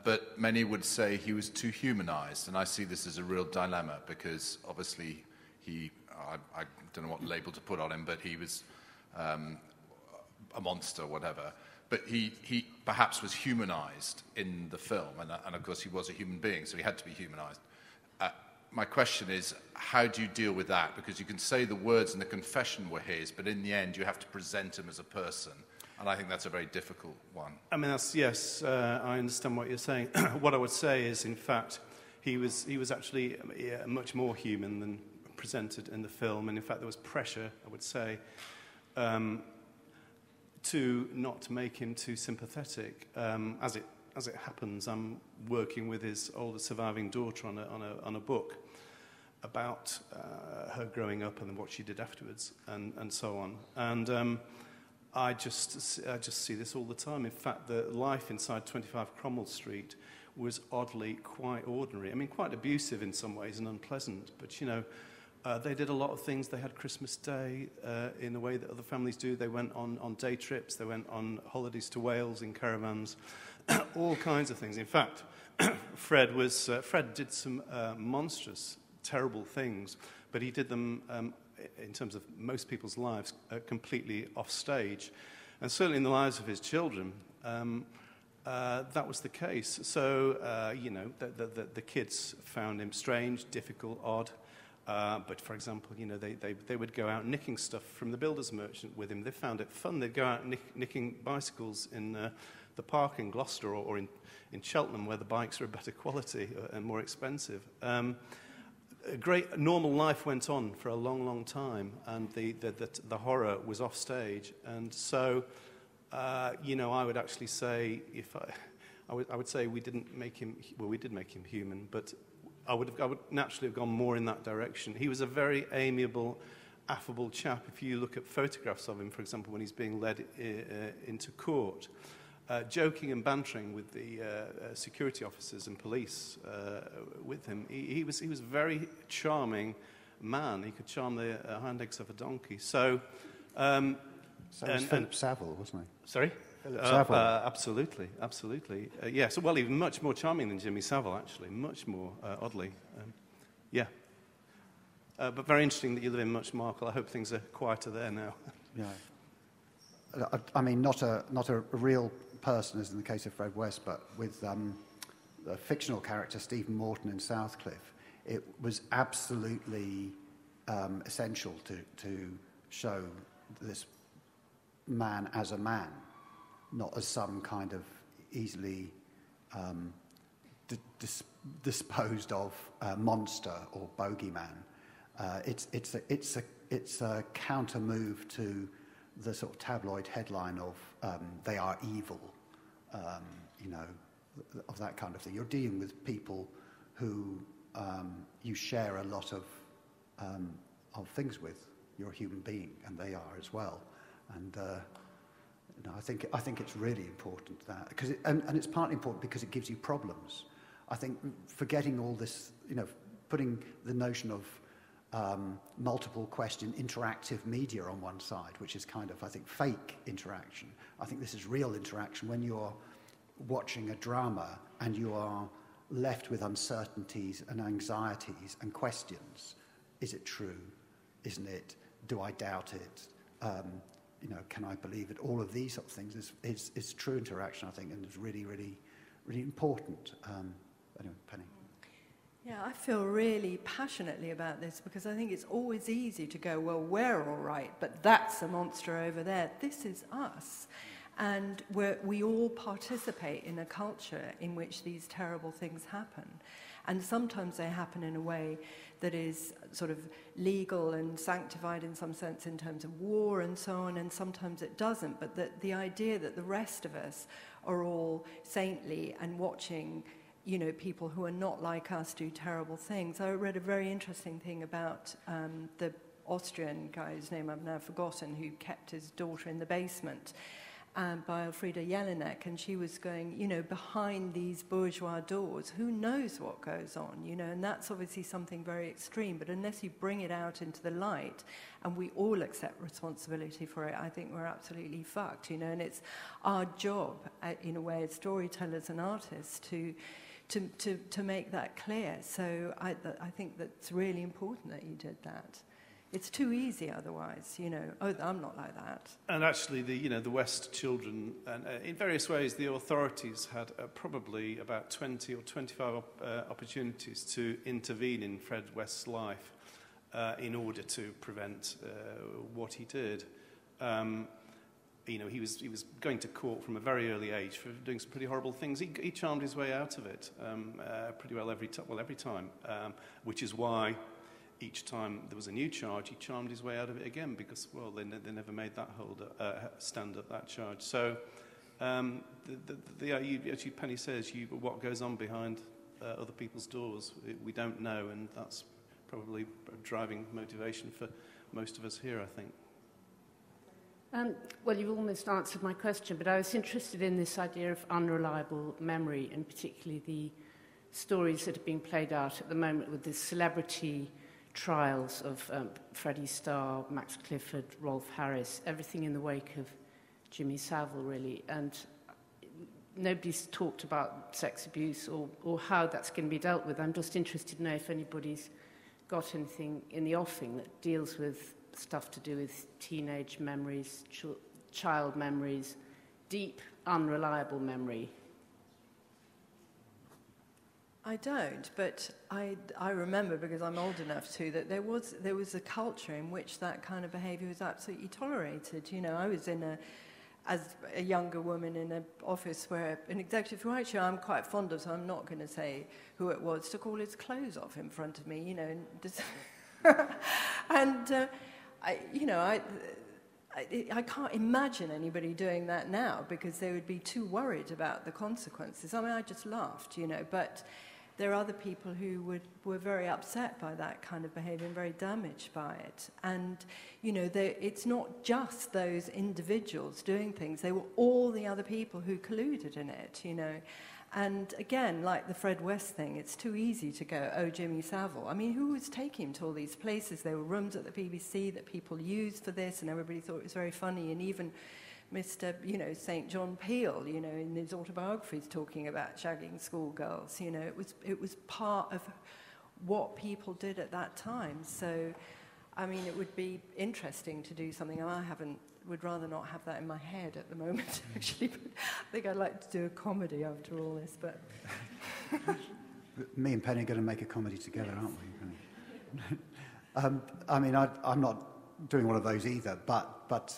Speaker 11: But many would say he was too humanised, and I see this as a real dilemma because obviously I don't know what label to put on him, but he was a monster, whatever. But he perhaps was humanised in the film, and of course he was a human being, so he had to be humanised. My question is, how do you deal with that? Because you can say the words in the confession were his, but in the end you have to present him as a person. And I think that's a very difficult one.
Speaker 17: I mean, yes, I understand what you're saying. What I would say is, in fact, he was actually much more human than presented in the film. And in fact, there was pressure, I would say, to not make him too sympathetic. As it happens, I'm working with his older surviving daughter on a book about her growing up and what she did afterwards, and so on. And I just see this all the time. In fact, the life inside 25 Cromwell Street was oddly quite ordinary. I mean, quite abusive in some ways and unpleasant, but, you know, they did a lot of things. They had Christmas Day in the way that other families do. They went on day trips. They went on holidays to Wales in caravans, all kinds of things. In fact, Fred did some monstrous, terrible things, but he did them, in terms of most people's lives, completely off stage. And certainly in the lives of his children, that was the case. So, you know, the kids found him strange, difficult, odd. But, for example, you know, they would go out nicking stuff from the builder's merchant with him. They found it fun. They'd go out nicking bicycles in the park in Gloucester or in Cheltenham, where the bikes are of better quality and more expensive. A great normal life went on for a long, long time, and the horror was off stage. And so, you know, I would actually say, I would say we didn't make him. Well, we did make him human, but I would naturally have gone more in that direction. He was a very amiable, affable chap. If you look at photographs of him, for example, when he's being led into court, joking and bantering with the security officers and police with him, he was a very charming man. He could charm the hind legs of a donkey. So
Speaker 5: was Philip Savile, wasn't he?
Speaker 17: Sorry? Absolutely. Yes, well, even much more charming than Jimmy Savile, actually, much more oddly. Yeah. But very interesting that you live in Much Marcle. I hope things are quieter there now.
Speaker 5: Yeah. I mean, not a real person, as in the case of Fred West, but with the fictional character Stephen Morton in Southcliffe, it was absolutely essential to show this man as a man, not as some kind of easily disposed of monster or bogeyman. It's a counter move to the sort of tabloid headline of they are evil, you know, of that kind of thing. You're dealing with people who you share a lot of things with. You're a human being, and they are as well. And you know, I think it's really important that because and it's partly important because it gives you problems. I think forgetting all this, you know, putting the notion of multiple question interactive media on one side, which is kind of, I think, fake interaction. I think this is real interaction when you're watching a drama and you are left with uncertainties and anxieties and questions. Is it true? Isn't it? Do I doubt it? You know, can I believe it? All of these sort of things is true interaction, I think, and it's really, really, really important. Anyway, Penny.
Speaker 9: Yeah, I feel really passionately about this because I think it's always easy to go, well, we're all right, but that's a monster over there. This is us. And we all participate in a culture in which these terrible things happen. And sometimes they happen in a way that is sort of legal and sanctified in some sense in terms of war and so on, and sometimes it doesn't. But the idea that the rest of us are all saintly and watching, you know, people who are not like us do terrible things. I read a very interesting thing about the Austrian guy, whose name I've now forgotten, who kept his daughter in the basement, by Elfriede Jelinek, and she was going, you know, behind these bourgeois doors, who knows what goes on, you know, and that's obviously something very extreme, but unless you bring it out into the light and we all accept responsibility for it, I think we're absolutely fucked, you know, and it's our job, in a way, as storytellers and artists, to make that clear. So I think that's really important that you did that. It's too easy otherwise, you know. Oh, I'm not like that.
Speaker 17: And actually, the West children, and in various ways, the authorities had probably about 20 or 25 opportunities to intervene in Fred West's life in order to prevent what he did. You know, he was going to court from a very early age for doing some pretty horrible things. He charmed his way out of it pretty well every time, which is why each time there was a new charge, he charmed his way out of it again because, well, they never made that stand up that charge. So, as Penny says, what goes on behind other people's doors, we don't know, and that's probably a driving motivation for most of us here, I think.
Speaker 12: Well, you've almost answered my question, but I was interested in this idea of unreliable memory, and particularly the stories that are being played out at the moment with the celebrity trials of Freddie Starr, Max Clifford, Rolf Harris, everything in the wake of Jimmy Savile, really. And nobody's talked about sex abuse or how that's going to be dealt with. I'm just interested to know if anybody's got anything in the offing that deals with stuff to do with teenage memories, child memories, deep, unreliable memory.
Speaker 9: I don't, but I remember, because I'm old enough to, that there was a culture in which that kind of behaviour was absolutely tolerated. You know, I was as a younger woman in an office where an executive, who actually I'm quite fond of, so I'm not going to say who it was, took all his clothes off in front of me, you know, and I can't imagine anybody doing that now, because they would be too worried about the consequences. I mean, I just laughed, you know, but there are other people who were very upset by that kind of behaviour and very damaged by it. And, you know, it's not just those individuals doing things. They were all the other people who colluded in it, you know. And again, like the Fred West thing, it's too easy to go, oh, Jimmy Savile. I mean, who was taking him to all these places? There were rooms at the BBC that people used for this, and everybody thought it was very funny. And even Mr. St. John Peel, in his autobiography, is talking about shagging schoolgirls. It was part of what people did at that time. So, I mean, it would be interesting to do something. Would rather not have that in my head at the moment, actually. But I think I'd like to do a comedy after all this. But
Speaker 5: me and Penny are going to make a comedy together, aren't we, Penny? I mean, I'm not doing one of those either, but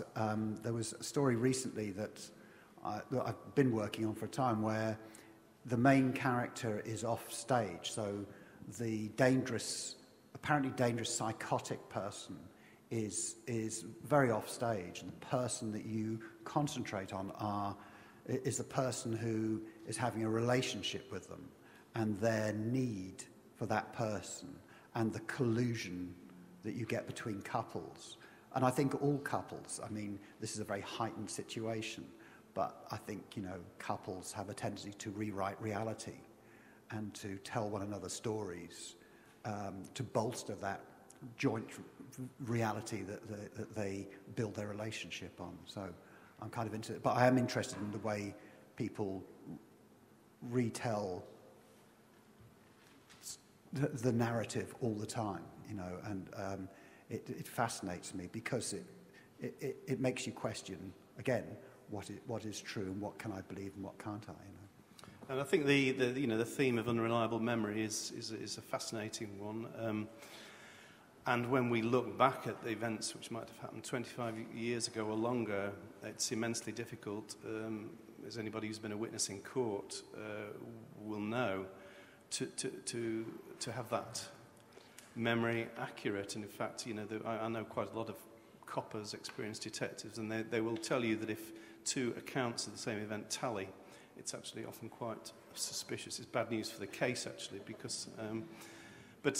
Speaker 5: there was a story recently that I've been working on for a time, where the main character is off stage. So the apparently dangerous psychotic person is very off stage, and the person that you concentrate on is the person who is having a relationship with them, and their need for that person, and the collusion that you get between couples. And I think all couples, I mean, this is a very heightened situation, but I think, couples have a tendency to rewrite reality and to tell one another stories to bolster that joint reality that they build their relationship on. So I'm kind of into it. But I am interested in the way people retell the narrative all the time, and it fascinates me, because it makes you question, again, what is true and what can I believe and what can't I,
Speaker 17: And I think the theme of unreliable memory is a fascinating one. And when we look back at the events which might have happened 25 years ago or longer, it's immensely difficult, as anybody who's been a witness in court will know, to have that memory accurate. And in fact, I know quite a lot of coppers, experienced detectives, and they will tell you that if two accounts of the same event tally, it's actually often quite suspicious. It's bad news for the case, actually, because... But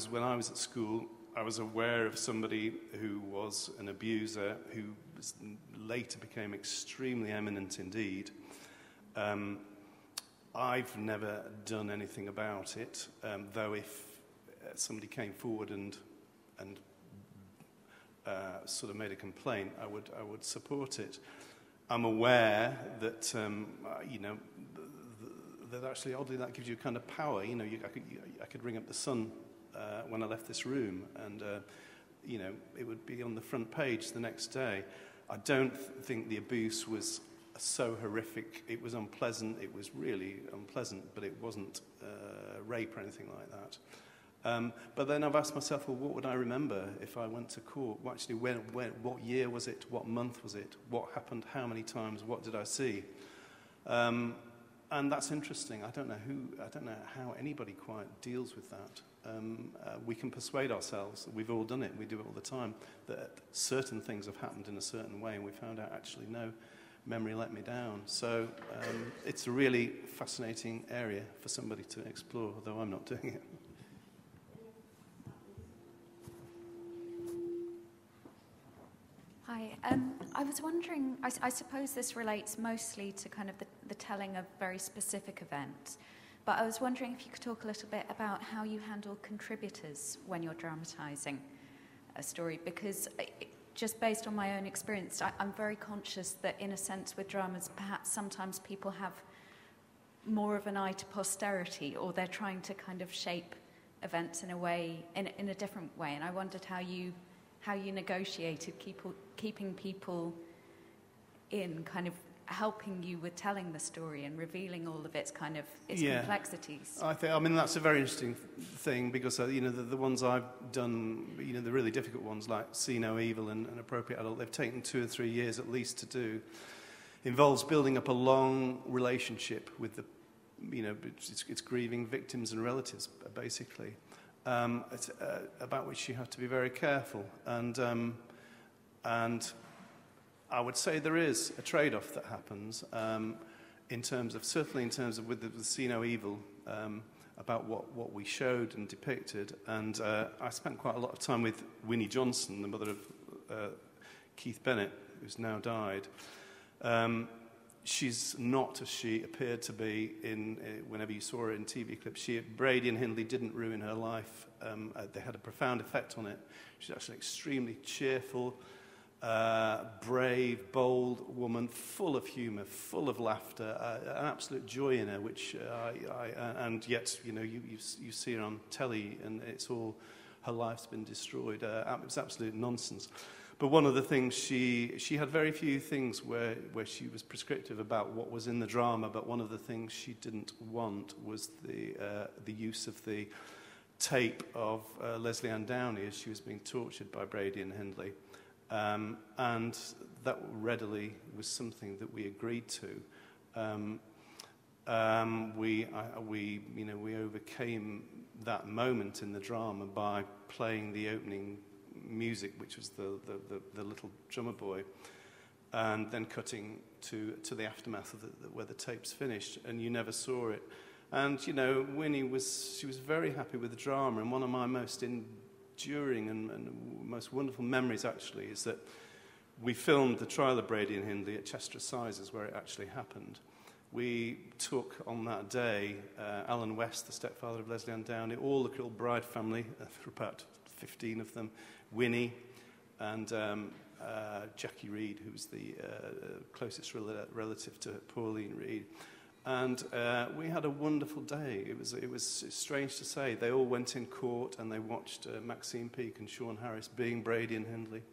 Speaker 17: when I was at school, I was aware of somebody who was an abuser, who later became extremely eminent indeed. I've never done anything about it, though if somebody came forward and sort of made a complaint, I would support it. I'm aware that that actually, oddly, that gives you a kind of power. I could ring up the Sun when I left this room, and it would be on the front page the next day. I don't think the abuse was so horrific. It was unpleasant. It was really unpleasant, but it wasn't rape or anything like that. But then I've asked myself, well, what would I remember if I went to court? Well, actually, what year was it? What month was it? What happened? How many times? What did I see? And that's interesting. I don't know how anybody quite deals with that. We can persuade ourselves, we've all done it, we do it all the time, that certain things have happened in a certain way, and we found out, actually, no, memory let me down. So it's a really fascinating area for somebody to explore, although I'm not doing it.
Speaker 2: was wondering, I suppose this relates mostly to kind of the telling of very specific events, but I was wondering if you could talk a little bit about how you handle contributors when you're dramatising a story, because just based on my own experience, I'm very conscious that in a sense with dramas, perhaps sometimes people have more of an eye to posterity, or they're trying to kind of shape events in a way, in a different way, and I wondered how you negotiated keeping people in, kind of helping you with telling the story and revealing all of its kind of its complexities.
Speaker 17: I mean that's a very interesting thing, because you know, the ones I've done, you know, the really difficult ones like See No Evil and Appropriate Adult, they've taken 2 or 3 years at least to do. Involves building up a long relationship with the, you know, it's grieving victims and relatives basically. About which you have to be very careful, and I would say there is a trade-off that happens certainly in terms of with the See No Evil, about what we showed and depicted, and I spent quite a lot of time with Winnie Johnson, the mother of Keith Bennett, who's now died. She's not as she appeared to be whenever you saw her in TV clips. Brady and Hindley didn't ruin her life. They had a profound effect on it. She's actually an extremely cheerful, brave, bold woman, full of humour, full of laughter, an absolute joy in her, which and yet, you know, you see her on telly and it's all, her life's been destroyed. It's absolute nonsense. But one of the things, she had very few things where she was prescriptive about what was in the drama, but one of the things she didn't want was the use of the tape of Leslie Ann Downey as she was being tortured by Brady and Hindley. And that readily was something that we agreed to. We overcame that moment in the drama by playing the opening music, which was the little drummer boy, and then cutting to the aftermath of where the tape's finished, and you never saw it. And you know, Winnie was very happy with the drama, and one of my most enduring and most wonderful memories actually is that we filmed the trial of Brady and Hindley at Chester Assizes, where it actually happened. We took on that day Alan West, the stepfather of Leslie Ann Downey, all the Kilbride family, about 15 of them, Winnie, and Jackie Reed, who's the closest relative to Pauline Reed. And we had a wonderful day. It was strange to say. They all went in court and they watched Maxine Peake and Sean Harris being Brady and Hindley.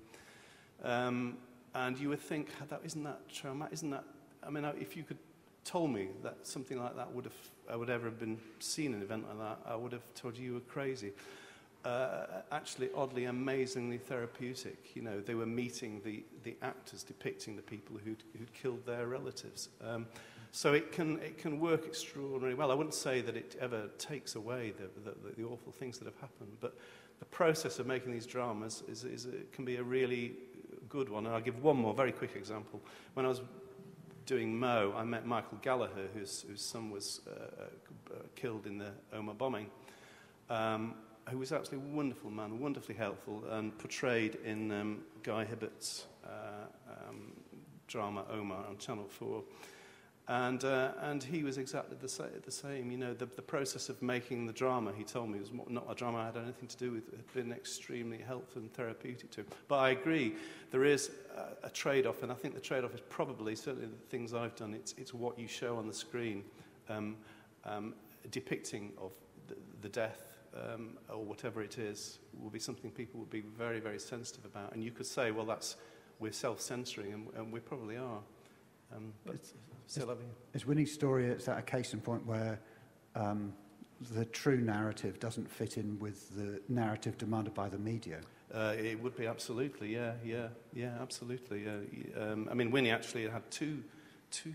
Speaker 17: And you would think, isn't that trauma? Isn't that? I mean, if you could told me that something like that would ever have been seen in an event like that, I would have told you were crazy. Actually, oddly, amazingly therapeutic. You know, they were meeting the actors depicting the people who'd killed their relatives. So it can work extraordinarily well. I wouldn't say that it ever takes away the awful things that have happened, but the process of making these dramas can be a really good one. And I'll give one more very quick example. When I was doing Mo, I met Michael Gallagher, whose son was killed in the Omagh bombing, who was absolutely a wonderful man, wonderfully helpful, and portrayed in Guy Hibbert's drama Omagh on Channel 4. And he was exactly the same. You know, the process of making the drama, he told me, was not a drama I had anything to do with. It had been extremely helpful and therapeutic to him. But I agree, there is a trade-off, and I think the trade-off is probably, certainly the things I've done, it's what you show on the screen, depicting of the death or whatever it is, will be something people will be very, very sensitive about. And you could say, well, we're self-censoring, and we probably are. But still loving it.
Speaker 5: Is Winnie's story, is that a case in point where the true narrative doesn't fit in with the narrative demanded by the media?
Speaker 17: It would be, absolutely, yeah, absolutely. I mean, Winnie actually had two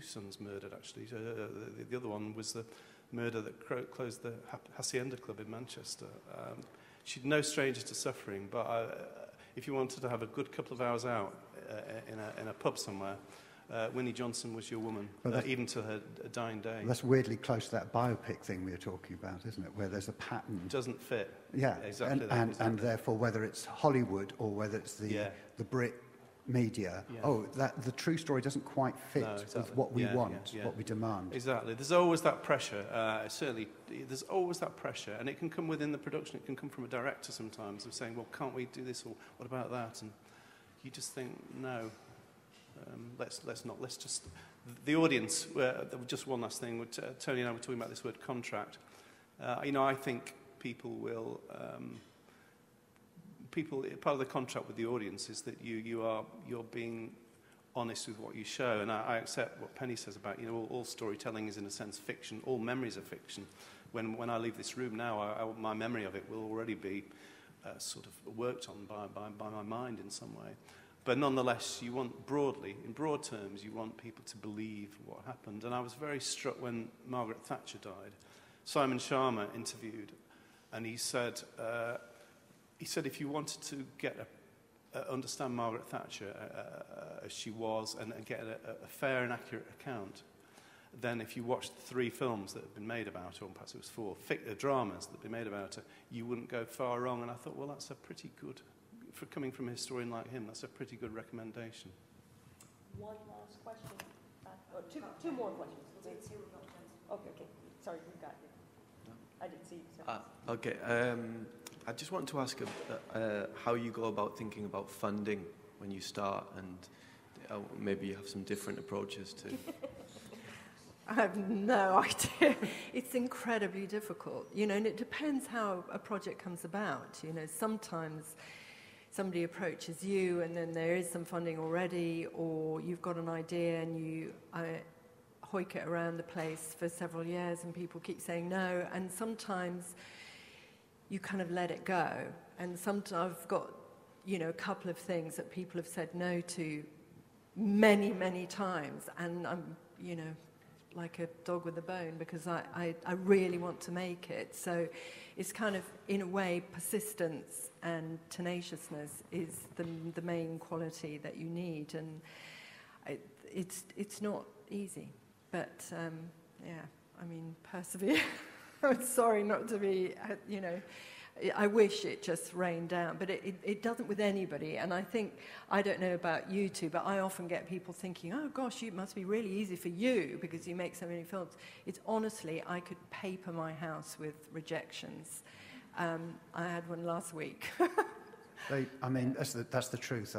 Speaker 17: sons murdered, actually. The other one was the murder that closed the Hacienda Club in Manchester. She's no stranger to suffering, but if you wanted to have a good couple of hours out in a pub somewhere, Winnie Johnson was your woman, even to her dying day.
Speaker 5: That's weirdly close to that biopic thing we were talking about, isn't it? Where there's a pattern.
Speaker 17: It doesn't fit.
Speaker 5: Yeah,
Speaker 17: exactly.
Speaker 5: And therefore, whether it's Hollywood or whether it's the Brit media, that the true story doesn't quite fit with what we want, what we demand.
Speaker 17: Exactly. There's always that pressure. Certainly, there's always that pressure, and it can come within the production. It can come from a director sometimes of saying, "Well, can't we do this?" or "What about that?" And you just think, "No, let's not. Let's just." The audience. Just one last thing. Tony and I were talking about this word contract. I think people will. Part of the contract with the audience is that you're being honest with what you show, and I accept what Penny says about all storytelling is in a sense fiction. All memories are fiction. When I leave this room now, my memory of it will already be sort of worked on by my mind in some way. But nonetheless, you want in broad terms, you want people to believe what happened. And I was very struck when Margaret Thatcher died. Simon Sharma interviewed, and he said if you wanted to understand Margaret Thatcher as she was and get a fair and accurate account, then if you watched the 3 films that have been made about her, or perhaps it was 4, dramas that have been made about her, you wouldn't go far wrong. And I thought, well, that's a pretty good, for coming from a historian like him, that's a pretty good recommendation.
Speaker 1: One last question. Two more questions. Okay. Sorry, we got you. I didn't see you.
Speaker 13: Okay. I just want to ask how you go about thinking about funding when you start, and maybe you have some different approaches to...
Speaker 9: I have no idea. It's incredibly difficult, and it depends how a project comes about. Sometimes somebody approaches you and then there is some funding already, or you've got an idea and you hoik it around the place for several years and people keep saying no, and sometimes you kind of let it go. And sometimes I've got, a couple of things that people have said no to many, many times, and I'm, like a dog with a bone, because I really want to make it. So it's kind of, in a way, persistence and tenaciousness is the main quality that you need, and it's not easy, but persevere. I'm sorry not to be, I wish it just rained down, but it doesn't with anybody. And I don't know about you two, but I often get people thinking, oh gosh, it must be really easy for you because you make so many films. It's honestly, I could paper my house with rejections. I had one last week.
Speaker 5: That's the truth.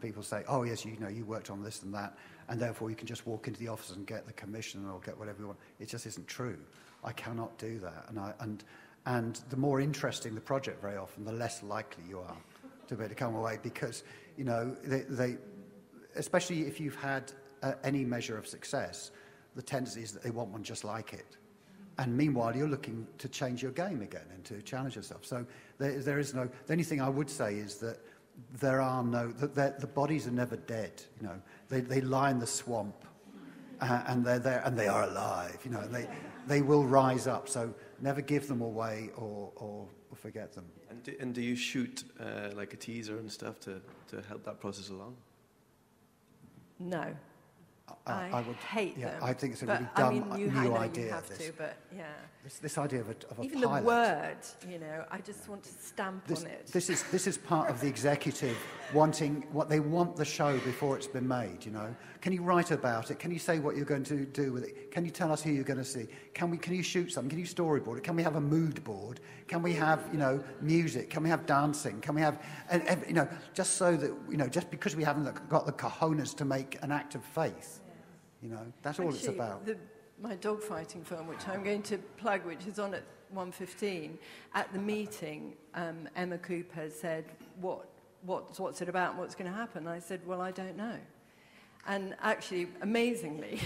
Speaker 5: People say, oh yes, you worked on this and that, and therefore you can just walk into the office and get the commission or get whatever you want. It just isn't true. I cannot do that, and the more interesting the project, very often, the less likely you are to be able to come away, because they especially if you've had any measure of success, the tendency is that they want one just like it, and meanwhile you're looking to change your game again and to challenge yourself. So there is no. The only thing I would say is that the bodies are never dead. They lie in the swamp, and they're there, and they are alive. They will rise up. So never give them away or forget them.
Speaker 13: And do you shoot like a teaser and stuff to help that process along?
Speaker 9: No. I would hate them.
Speaker 5: I think it's a really dumb new idea.
Speaker 9: You have to, but yeah.
Speaker 5: This idea of a
Speaker 9: even
Speaker 5: pilot.
Speaker 9: The word, I just want to stamp on it.
Speaker 5: This is part of the executive wanting what they want the show before it's been made. Can you write about it? Can you say what you're going to do with it? Can you tell us who you're going to see? Can you shoot something? Can you storyboard it? Can we have a mood board? Can we have music? Can we have dancing? Can we have just so that just because we haven't got the cojones to make an act of faith. That's all it's about.
Speaker 9: My dogfighting film, which I'm going to plug, which is on at 1:15, at the meeting, Emma Cooper said, what's it about and what's going to happen? I said, well, I don't know. And actually, amazingly,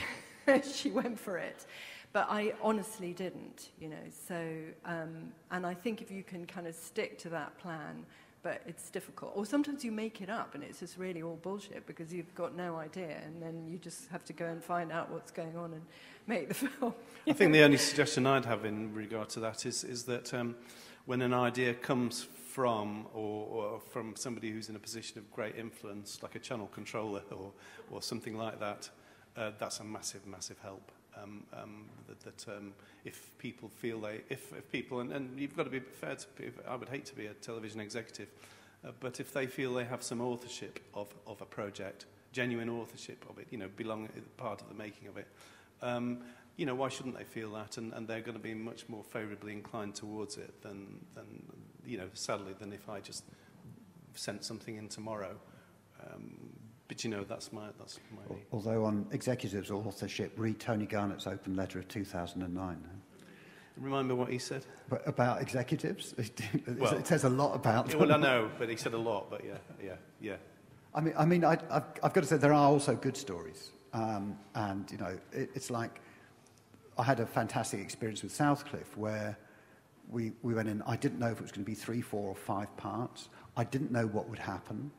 Speaker 9: she went for it. But I honestly didn't, So, and I think if you can kind of stick to that plan, but it's difficult. Or sometimes you make it up and it's just really all bullshit because you've got no idea, and then you just have to go and find out what's going on and make the film.
Speaker 17: I think the only suggestion I'd have in regard to that is that when an idea comes from or from somebody who's in a position of great influence, like a channel controller or something like that, that's a massive, massive help. If people feel if people, and you've got to be fair to people, I would hate to be a television executive But if they feel they have some authorship of a project, genuine authorship of it, part of the making of it, why shouldn't they feel that? And they're going to be much more favourably inclined towards it than sadly, than if I just sent something in tomorrow. But that's my.
Speaker 5: Although on executives or authorship, read Tony Garnett's open letter of 2009.
Speaker 17: Remind me what he said.
Speaker 5: But about executives,
Speaker 17: Well,
Speaker 5: it says a lot about them.
Speaker 17: Well, I know, but he said a lot. But yeah.
Speaker 5: I've got to say there are also good stories, and it's like I had a fantastic experience with Southcliffe where we went in. I didn't know if it was going to be 3, 4, or 5 parts. I didn't know what would happen.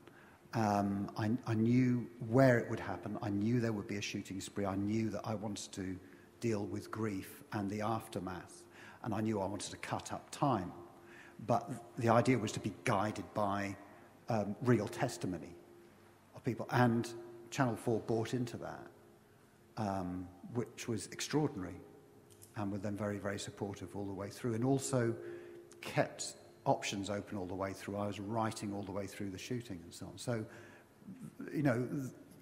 Speaker 5: I knew where it would happen. I knew there would be a shooting spree. I knew that I wanted to deal with grief and the aftermath, and I knew I wanted to cut up time. But the idea was to be guided by real testimony of people, and Channel 4 bought into that, which was extraordinary, and were then very, very supportive all the way through, and also kept options open all the way through. I was writing all the way through the shooting and so on. So,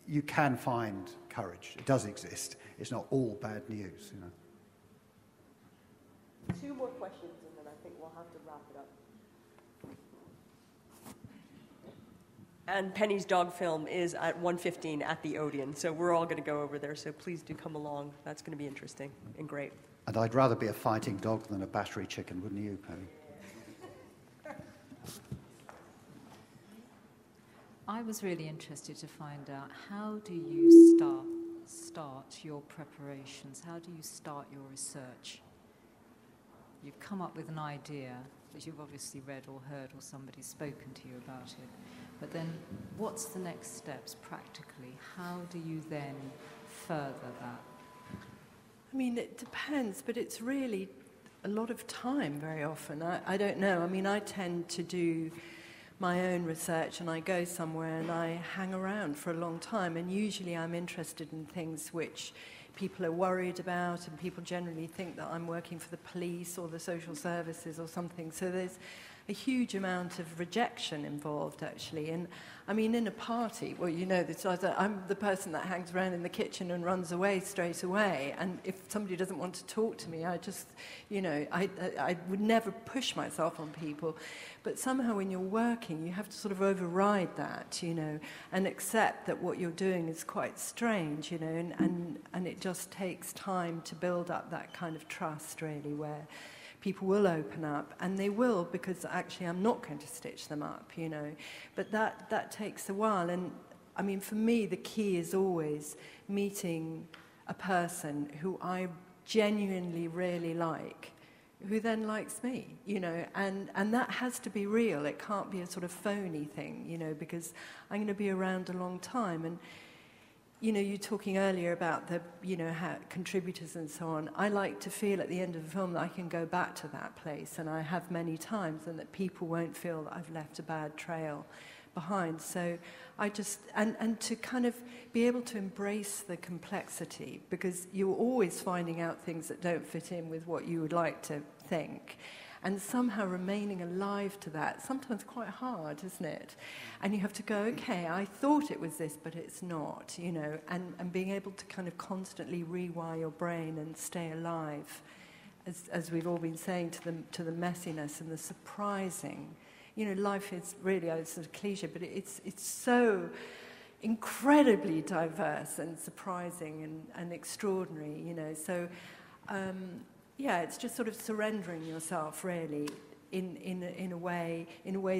Speaker 5: you can find courage. It does exist. It's not all bad news,
Speaker 1: 2 more questions, and then I think we'll have to wrap it up. And Penny's dog film is at 1:15 at the Odeon, so we're all going to go over there, so please do come along. That's going to be interesting and great.
Speaker 5: And I'd rather be a fighting dog than a battery chicken, wouldn't you, Penny?
Speaker 14: I was really interested to find out, how do you start your preparations? How do you start your research? You've come up with an idea that you've obviously read or heard or somebody's spoken to you about it. But then what's the next steps practically? How do you then further that?
Speaker 9: I mean, it depends, but it's really a lot of time very often. I don't know. I mean, I tend to do my own research, and I go somewhere and I hang around for a long time, and usually I'm interested in things which people are worried about, and people generally think that I'm working for the police or the social services or something. So there's a huge amount of rejection involved, actually. And I mean, in a party, well, this, I'm the person that hangs around in the kitchen and runs away straight away. And if somebody doesn't want to talk to me, I just, I would never push myself on people. But somehow when you're working, you have to sort of override that, and accept that what you're doing is quite strange, and it just takes time to build up that kind of trust, really, where people will open up, and they will, because actually I'm not going to stitch them up, But that takes a while. And I mean, for me, the key is always meeting a person who I genuinely really like, who then likes me, and that has to be real. It can't be a sort of phony thing, because I'm going to be around a long time. And you're talking earlier about the, how contributors and so on. I like to feel at the end of the film that I can go back to that place, and I have many times, and that people won't feel that I've left a bad trail behind. So I just, and to kind of be able to embrace the complexity, because you're always finding out things that don't fit in with what you would like to think. And somehow remaining alive to that, sometimes quite hard, isn't it? And you have to go, okay, I thought it was this, but it's not, and being able to kind of constantly rewire your brain and stay alive, as we've all been saying, to the messiness and the surprising. Life is really, it's a cliche, but it's so incredibly diverse and surprising and extraordinary, So, yeah, it's just sort of surrendering yourself, really, in a way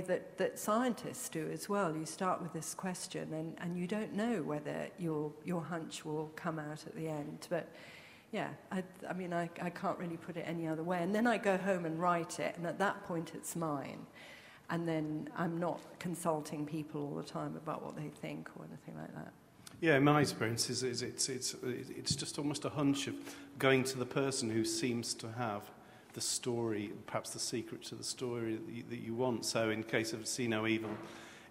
Speaker 9: that scientists do as well. You start with this question, and you don't know whether your hunch will come out at the end. But yeah, I mean, I can't really put it any other way. And then I go home and write it, and at that point it's mine. And then I'm not consulting people all the time about what they think or anything like that.
Speaker 17: Yeah, my experience is it's just almost a hunch of going to the person who seems to have the story, perhaps the secret to the story that you want. So in case of See No Evil,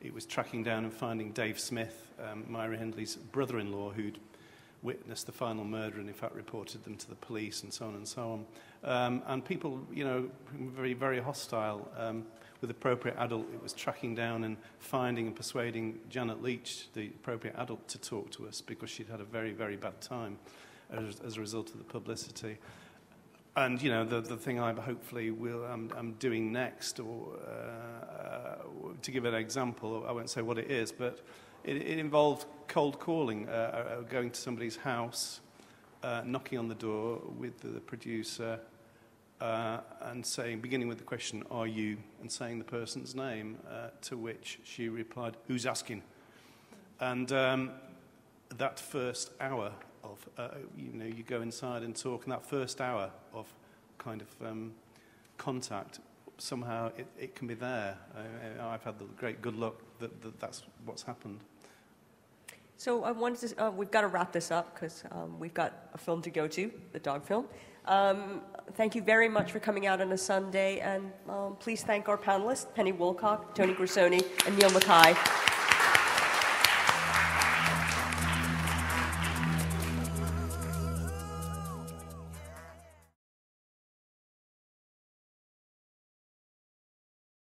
Speaker 17: it was tracking down and finding Dave Smith, Myra Hindley's brother-in-law, who'd witnessed the final murder and in fact reported them to the police and so on and so on. And people, very, very hostile, with the appropriate adult, it was tracking down and finding and persuading Janet Leach, the appropriate adult, to talk to us because she'd had a very, very bad time as a result of the publicity. And, you know, the thing I'm doing next, or to give an example, I won't say what it is, but it involved cold calling, going to somebody's house, knocking on the door with the producer, and beginning with the question, "Are you?" and saying the person's name, to which she replied, "Who's asking?" And that first hour of, you go inside and talk, and that first hour of kind of contact, somehow it can be there. I've had the great good luck that that's what's happened.
Speaker 1: So I wanted to, we've got to wrap this up because we've got a film to go to, the dog film. Thank you very much for coming out on a Sunday, and please thank our panelists, Penny Woolcock, Tony Grissoni, and Neil Mackay.